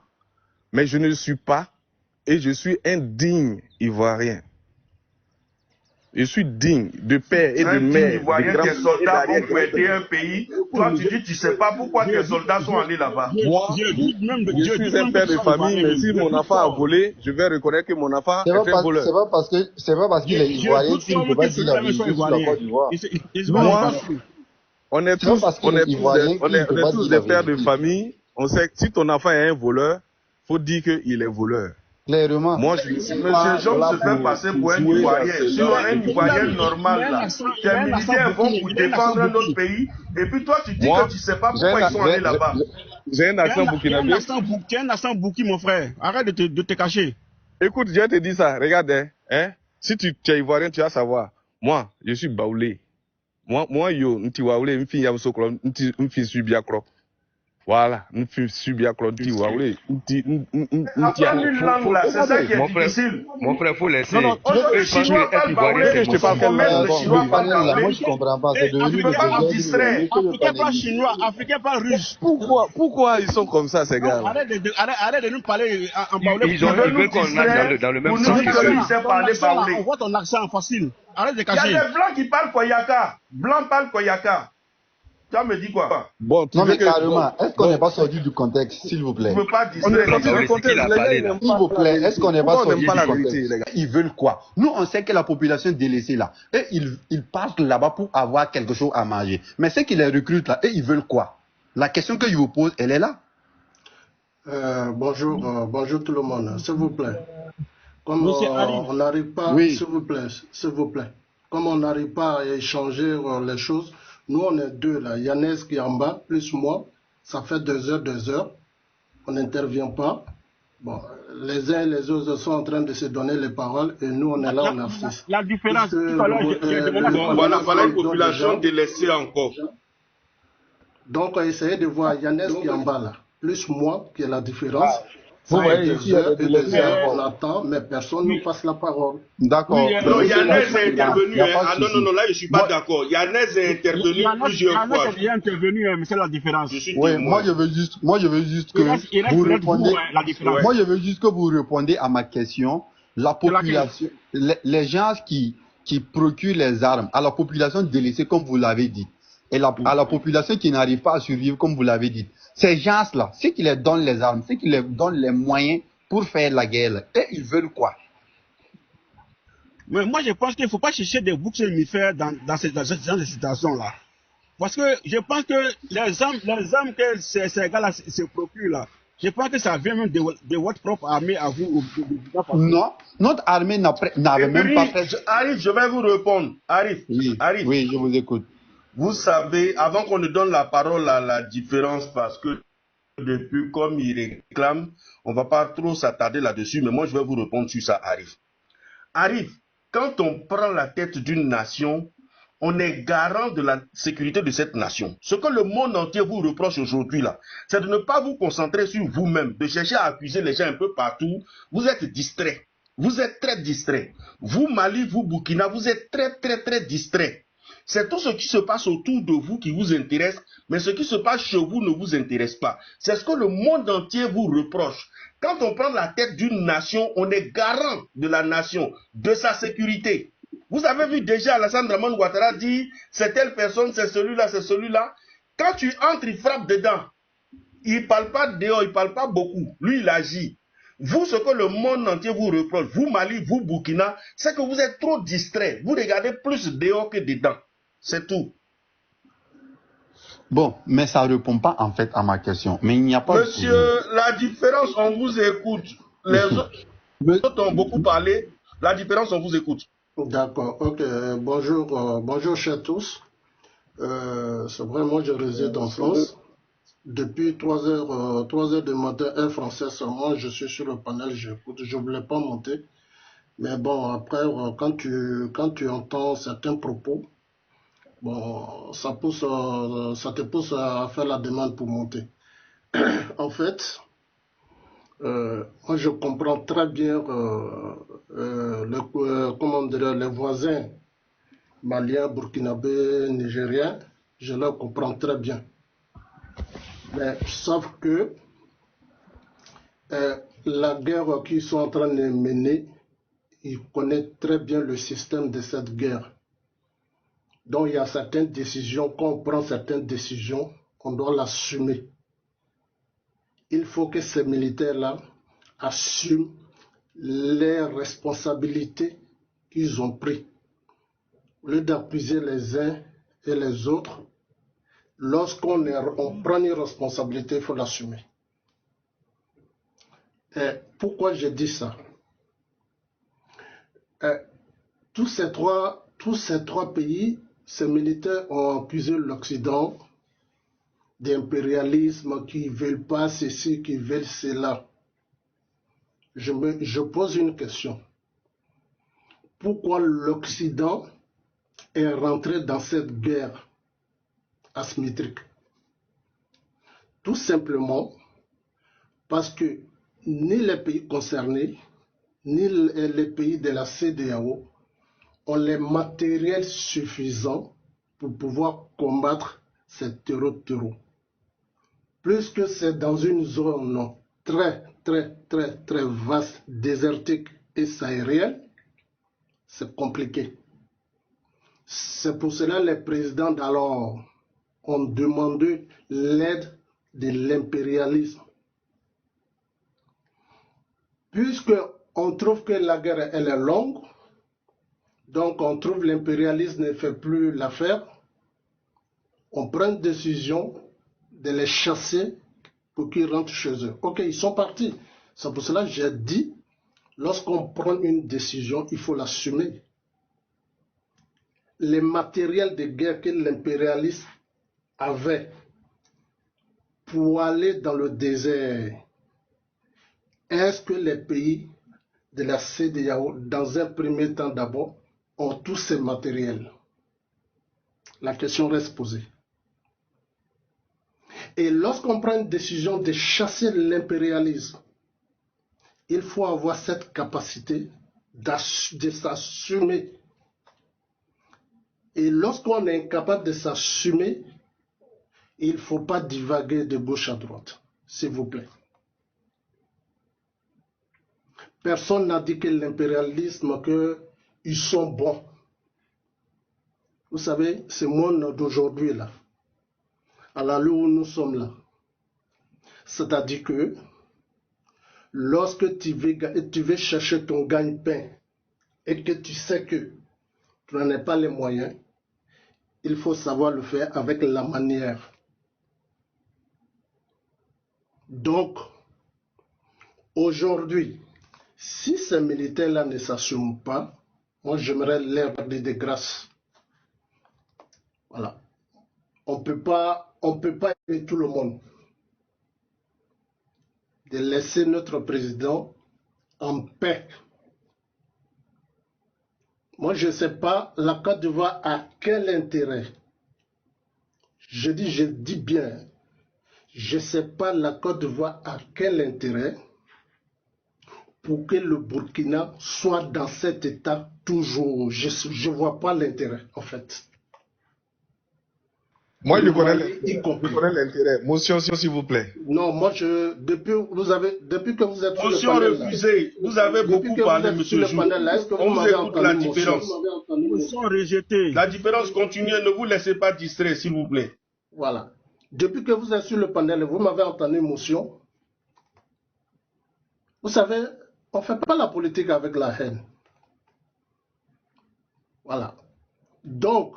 Mais je ne le suis pas et je suis un digne Ivoirien. Je suis digne de père et de mère. Ivoirien qui est soldat pour aider un pays. Toi, tu dis, tu ne sais pas pourquoi tes soldats sont allés là-bas. Moi, je suis un père de famille, mais si mon enfant a volé, je vais reconnaître que mon enfant est un voleur. C'est pas parce qu'il est Ivoirien qu'il ne peut pas dire la vérité sur la Côte d'Ivoire. Moi, on est tous des pères de famille. On sait que si ton enfant est un voleur, il faut dire qu'il est voleur. Clairement. Moi, Monsieur Jean se fait passer pour un Ivoirien. Sinon, un Ivoirien normal, là. Tes militaires vont pour défendre un autre pays. Et puis toi, tu dis que tu ne sais pas pourquoi ils sont allés là-bas. J'ai un accent burkinabé. Tu as un accent bouki, mon frère. Arrête de te cacher. Écoute, je te dis ça. Regarde, hein. Si tu es Ivoirien, tu vas savoir. Moi, je suis baoulé. Moi, yo, nti waoulé, nfi yamsokro, nfi subiakro. Voilà, nous faisons subir Claudie, oui. Apprendre une langue là, c'est ça qui est difficile. Mon frère, faut laisser. Non, non, Aujourd'hui, les Chinois parlent baoulé, il faut mettre les Chinois parlent moi baoulé. je comprends pas, c'est devenu Tu peux pas nous distraire. Africain pas chinois, africain pas russe. Pourquoi ils sont comme ça, ces gars? Arrête de nous parler en baoulé. Ils veulent qu'on aille dans le même sens. On voit ton accent facile. Arrête de Il y a cacher. des blancs qui parlent Koyaka. Blancs parlent Koyaka. Tu me dis quoi? Bon, Non mais carrément, est-ce qu'on n'est pas sorti du contexte, s'il vous plaît? Tu ne peux pas On est distraire. sorti du contexte, les gars, ils n'aiment S'il vous plaît, est-ce qu'on n'est pas Pourquoi on sorti n'aime pas du la vérité, contexte? les gars? Ils veulent quoi? Nous, on sait que la population est délaissée là. Et ils partent là-bas pour avoir quelque chose à manger. Mais ceux qui les recrutent là, et ils veulent quoi? La question que je vous pose, elle est là. Bonjour tout le monde, s'il vous plaît. Comme Monsieur on n'arrive pas, Oui. s'il vous plaît. Comme on n'arrive pas à échanger les choses, nous on est deux là, Yannès qui est en bas, plus moi, ça fait 2 heures, on n'intervient pas. Bon, les uns et les autres sont en train de se donner les paroles et nous on est là, on assiste. La différence, tout à l'heure, j'ai demandé à Voilà une population délaissée encore. Donc essayez de voir Yannès qui est en bas là, plus moi qui est la différence. Vous Ça fait voyez, 2 ici, il y a heures des et 2 délaissés heures, encore. on attend, mais personne ne nous passe la parole. D'accord. Oui, Non, Yannès est intervenu. Y a pas de Non, souci. non, là, je ne suis pas d'accord. Yannès est intervenu plusieurs fois. Il est intervenu, mais c'est la différence. Je suis Oui, témoin. moi je veux juste que Il reste vous peut-être vous, répondez. la différence. Moi je veux juste que vous répondez à ma question. La population, les gens qui procurent les armes à la population délaissée, comme vous l'avez dit, et à la population qui n'arrive pas à survivre, comme vous l'avez dit, ces gens-là, ceux qui les donnent les armes, ceux qui les donnent les moyens pour faire la guerre, et ils veulent quoi? Mais moi, je pense qu'il ne faut pas chercher des boucs émissaires dans ce genre de situation-là. Parce que je pense que les armes que ces gars-là se procurent là, je pense que ça vient même de votre propre armée à vous. Non, notre armée n'avait même pas fait. Arif, je vais vous répondre. Arif, Oui, je vous écoute. vous savez, avant qu'on ne donne la parole à la différence, parce que depuis, comme il réclame, on ne va pas trop s'attarder là-dessus, mais moi je vais vous répondre sur ça, Arif. Arif, quand on prend la tête d'une nation, on est garant de la sécurité de cette nation. Ce que le monde entier vous reproche aujourd'hui là, c'est de ne pas vous concentrer sur vous-même, de chercher à accuser les gens un peu partout. Vous êtes distraits. Vous êtes très distraits. Vous, Mali, vous, Burkina, vous êtes très distraits. C'est tout ce qui se passe autour de vous qui vous intéresse, mais ce qui se passe chez vous ne vous intéresse pas. C'est ce que le monde entier vous reproche. Quand on prend la tête d'une nation, on est garant de la nation, de sa sécurité. Vous avez vu déjà Alassane Dramane Ouattara dire c'est telle personne, c'est celui-là, c'est celui-là. Quand tu entres, il frappe dedans. Il ne parle pas dehors, il ne parle pas beaucoup. Lui, il agit. Vous, ce que le monde entier vous reproche, vous Mali, vous Burkina, c'est que vous êtes trop distraits. Vous regardez plus dehors que dedans. C'est tout. Bon, mais ça ne répond pas en fait à ma question. Mais il n'y a pas Monsieur, la différence, on vous écoute. Les autres ont beaucoup parlé. La différence, on vous écoute. D'accord, ok. Bonjour chers tous. C'est vrai, moi je réside en France. Depuis 3 heures du matin, heure française seulement, je suis sur le panel, j'écoute. Je ne voulais pas monter. Mais bon, après, quand tu entends certains propos, bon, ça te pousse à faire la demande pour monter. En fait, moi je comprends très bien les voisins maliens, burkinabés, nigériens, je les comprends très bien. Mais sauf que la guerre qu'ils sont en train de mener, ils connaissent très bien le système de cette guerre. Donc il y a certaines décisions, quand on prend certaines décisions, on doit l'assumer. Il faut que ces militaires-là assument les responsabilités qu'ils ont prises. Au lieu d'accuser les uns et les autres, lorsqu'on prend une responsabilité, il faut l'assumer. Pourquoi je dis ça? Tous ces trois pays, ces militaires ont accusé l'Occident d'impérialisme, qui ne veulent pas ceci, qui veulent cela. Je pose une question. Pourquoi l'Occident est rentré dans cette guerre asymétrique? Tout simplement parce que ni les pays concernés, ni les pays de la CEDEAO ont les matériels suffisants pour pouvoir combattre ces terreaux. Puisque c'est dans une zone très vaste, désertique et saharienne, c'est compliqué. C'est pour cela que les présidents d'alors ont demandé l'aide de l'impérialisme. Puisqu'on trouve que la guerre elle est longue, donc on trouve que l'impérialisme ne fait plus l'affaire, on prend une décision de les chasser pour qu'ils rentrent chez eux. Ok, ils sont partis. C'est pour cela que j'ai dit, lorsqu'on prend une décision, il faut l'assumer. Les matériels de guerre que l'impérialisme avait pour aller dans le désert, est-ce que les pays de la CEDEAO, dans un premier temps d'abord, ont tous ces matériels? La question reste posée. Et lorsqu'on prend une décision de chasser l'impérialisme, il faut avoir cette capacité de s'assumer. Et lorsqu'on est incapable de s'assumer, il ne faut pas divaguer de gauche à droite, s'il vous plaît. Personne n'a dit que l'impérialisme, qu'ils sont bons. Vous savez, ce monde d'aujourd'hui, là, à l'allure où nous sommes là, c'est-à-dire que lorsque tu veux chercher ton gagne-pain et que tu sais que tu n'en as pas les moyens, il faut savoir le faire avec la manière. Donc, aujourd'hui, si ces militaires-là ne s'assument pas, moi j'aimerais leur dire de grâce. Voilà. On peut pas aimer tout le monde. De laisser notre président en paix. Moi, je ne sais pas, la Côte d'Ivoire a quel intérêt? Je dis bien, je ne sais pas la Côte d'Ivoire a quel intérêt pour que le Burkina soit dans cet état toujours. Je ne vois pas l'intérêt, en fait. Moi, je connais l'intérêt. Motion, s'il vous plaît. Non, moi, depuis que vous êtes sur motion le panel, refusée. Vous avez beaucoup parlé, monsieur Jou. On vous écoute la différence. Motion rejetée. La différence continue. Ne vous laissez pas distraire, s'il vous plaît. Voilà. Depuis que vous êtes sur le panel, vous m'avez entendu motion. Vous savez, on ne fait pas la politique avec la haine. Voilà. Donc,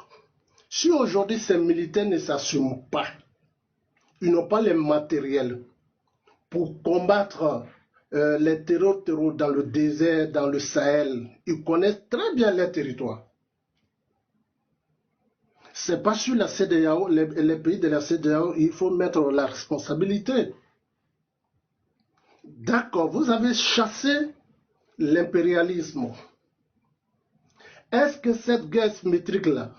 si aujourd'hui ces militaires ne s'assument pas, ils n'ont pas les matériels pour combattre les terreurs dans le désert, dans le Sahel, ils connaissent très bien les territoires. Ce n'est pas sur la CEDEAO, les pays de la CEDEAO, il faut mettre la responsabilité. D'accord, vous avez chassé l'impérialisme. Est-ce que cette guerre symétrique-là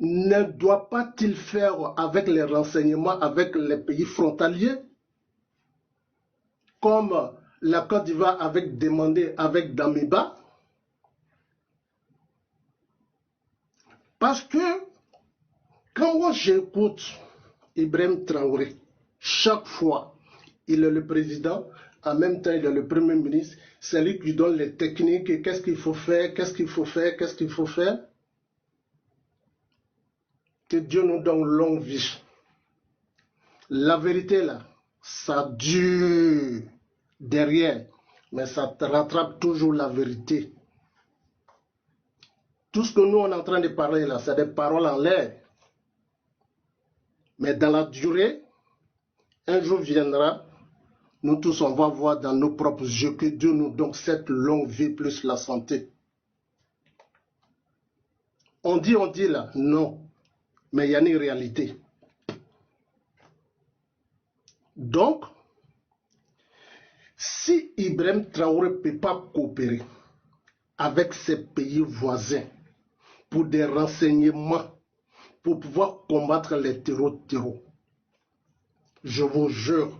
ne doit pas-il faire avec les renseignements, avec les pays frontaliers, comme la Côte d'Ivoire avait demandé avec Damiba? Parce que quand moi j'écoute Ibrahim Traoré, chaque fois, il est le président, en même temps il est le premier ministre, c'est lui qui donne les techniques, et qu'est-ce qu'il faut faire, qu'est-ce qu'il faut faire, qu'est-ce qu'il faut faire. Que Dieu nous donne longue vie. La vérité là, ça dure derrière, mais ça rattrape toujours la vérité. Tout ce que nous on est en train de parler là, c'est des paroles en l'air. Mais dans la durée, un jour viendra, nous tous on va voir dans nos propres yeux que Dieu nous donne cette longue vie plus la santé. On dit là, non. Mais il y a une réalité. Donc, si Ibrahim Traoré ne peut pas coopérer avec ses pays voisins pour des renseignements, pour pouvoir combattre les terreaux, je vous jure,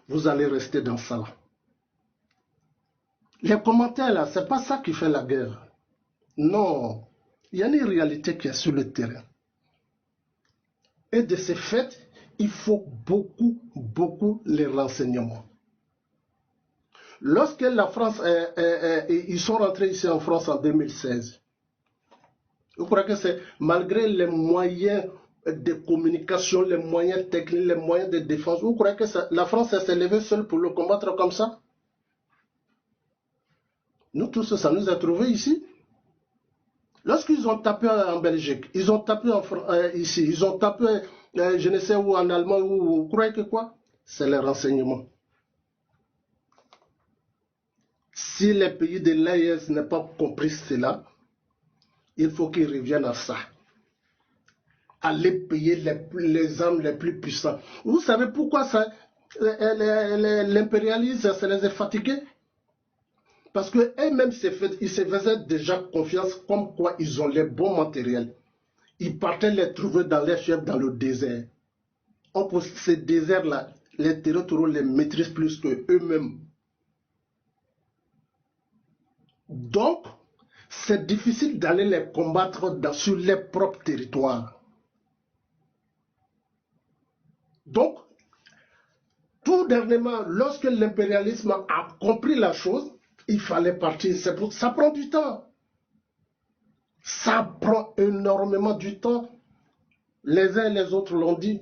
vous allez rester dans ça. Là. Les commentaires, là, c'est pas ça qui fait la guerre. Non, il y a une réalité qui est sur le terrain. Et de ces faits, il faut beaucoup les renseignements. Lorsque la France, ils sont rentrés ici en France en 2016, vous croyez que c'est malgré les moyens de communication, les moyens techniques, les moyens de défense, vous croyez que la France s'est levée seule pour le combattre comme ça? Nous tous, ça nous a trouvés ici. Lorsqu'ils ont tapé en Belgique, ils ont tapé ici, ils ont tapé, je ne sais où, en Allemagne, vous croyez que quoi? C'est les renseignements. Si les pays de l'AES n'ont pas compris cela, il faut qu'ils reviennent à ça. Aller payer les armes les plus puissantes. Vous savez pourquoi ça, l'impérialisme, ça les a fatigués? Parce qu'eux-mêmes, ils se faisaient déjà confiance comme quoi ils ont les bons matériels. Ils partaient les trouver dans les chefs dans le désert. Or, pour ces déserts-là, les territoires les maîtrisent plus qu'eux-mêmes. Donc, c'est difficile d'aller les combattre sur les propres territoires. Donc, tout dernièrement, lorsque l'impérialisme a compris la chose, il fallait partir. Ça prend du temps. Ça prend énormément du temps. Les uns et les autres l'ont dit.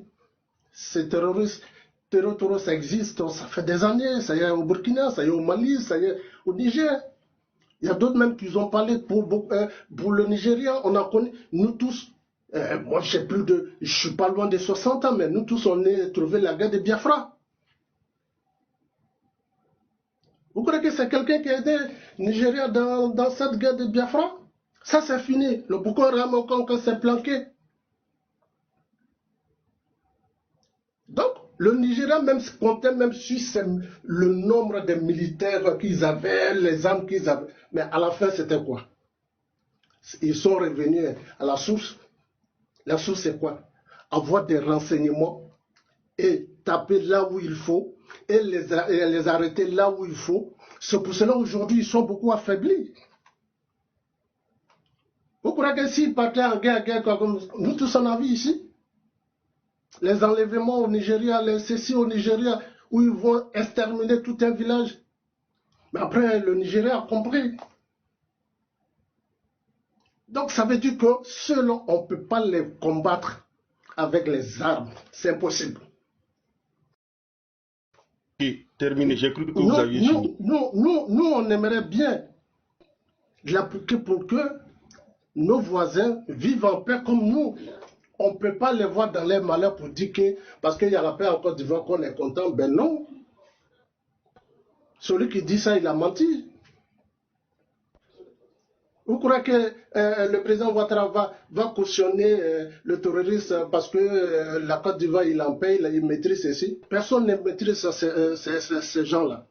Ces terroristes, ça existe, ça fait des années. Ça y est au Burkina, ça y est au Mali, ça y est au Niger. Il y a d'autres même qui ont parlé pour le Nigeria. On a connu, nous tous, moi je suis pas loin des 60 ans, mais nous tous on a trouvé la guerre de Biafra. Vous croyez que c'est quelqu'un qui a aidé le Nigeria dans cette guerre de Biafra? Ça c'est fini. Le Boko Haram encore s'est planqué. Donc, le Nigeria même comptait même sur le nombre de militaires qu'ils avaient, les armes qu'ils avaient. Mais à la fin, c'était quoi? Ils sont revenus à la source. La source, c'est quoi? Avoir des renseignements et taper là où il faut et les arrêter là où il faut. C'est pour cela aujourd'hui, ils sont beaucoup affaiblis. Vous croyez que s'ils partaient en guerre, comme nous tous en avons ici? Les enlèvements au Nigeria, les ceci au Nigeria, où ils vont exterminer tout un village. Mais après, le Nigeria a compris. Donc, ça veut dire que seul, on ne peut pas les combattre avec les armes. C'est impossible. Et terminé, j'ai cru que vous aviez fini. Nous, on aimerait bien l'appliquer pour que nos voisins vivent en paix comme nous. On ne peut pas les voir dans les malheurs pour dire que, parce qu'il y a la paix en Côte d'Ivoire qu'on est content, ben non. Celui qui dit ça, il a menti. Vous croyez que le président Ouattara va cautionner le terroriste parce que la Côte d'Ivoire, il en paye, il maîtrise ceci? Personne ne maîtrise ces gens-là.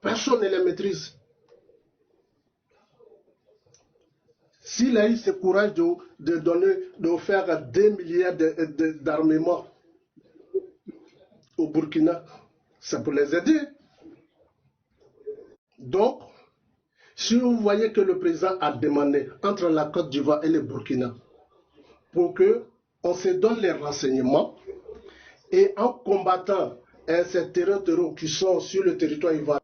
Personne ne les maîtrise. S'il a eu ce courage de faire 2 milliards d'armements au Burkina, c'est pour les aider. Donc, si vous voyez que le président a demandé entre la Côte d'Ivoire et le Burkina pour qu'on se donne les renseignements et en combattant ces terroristes qui sont sur le territoire ivoirien,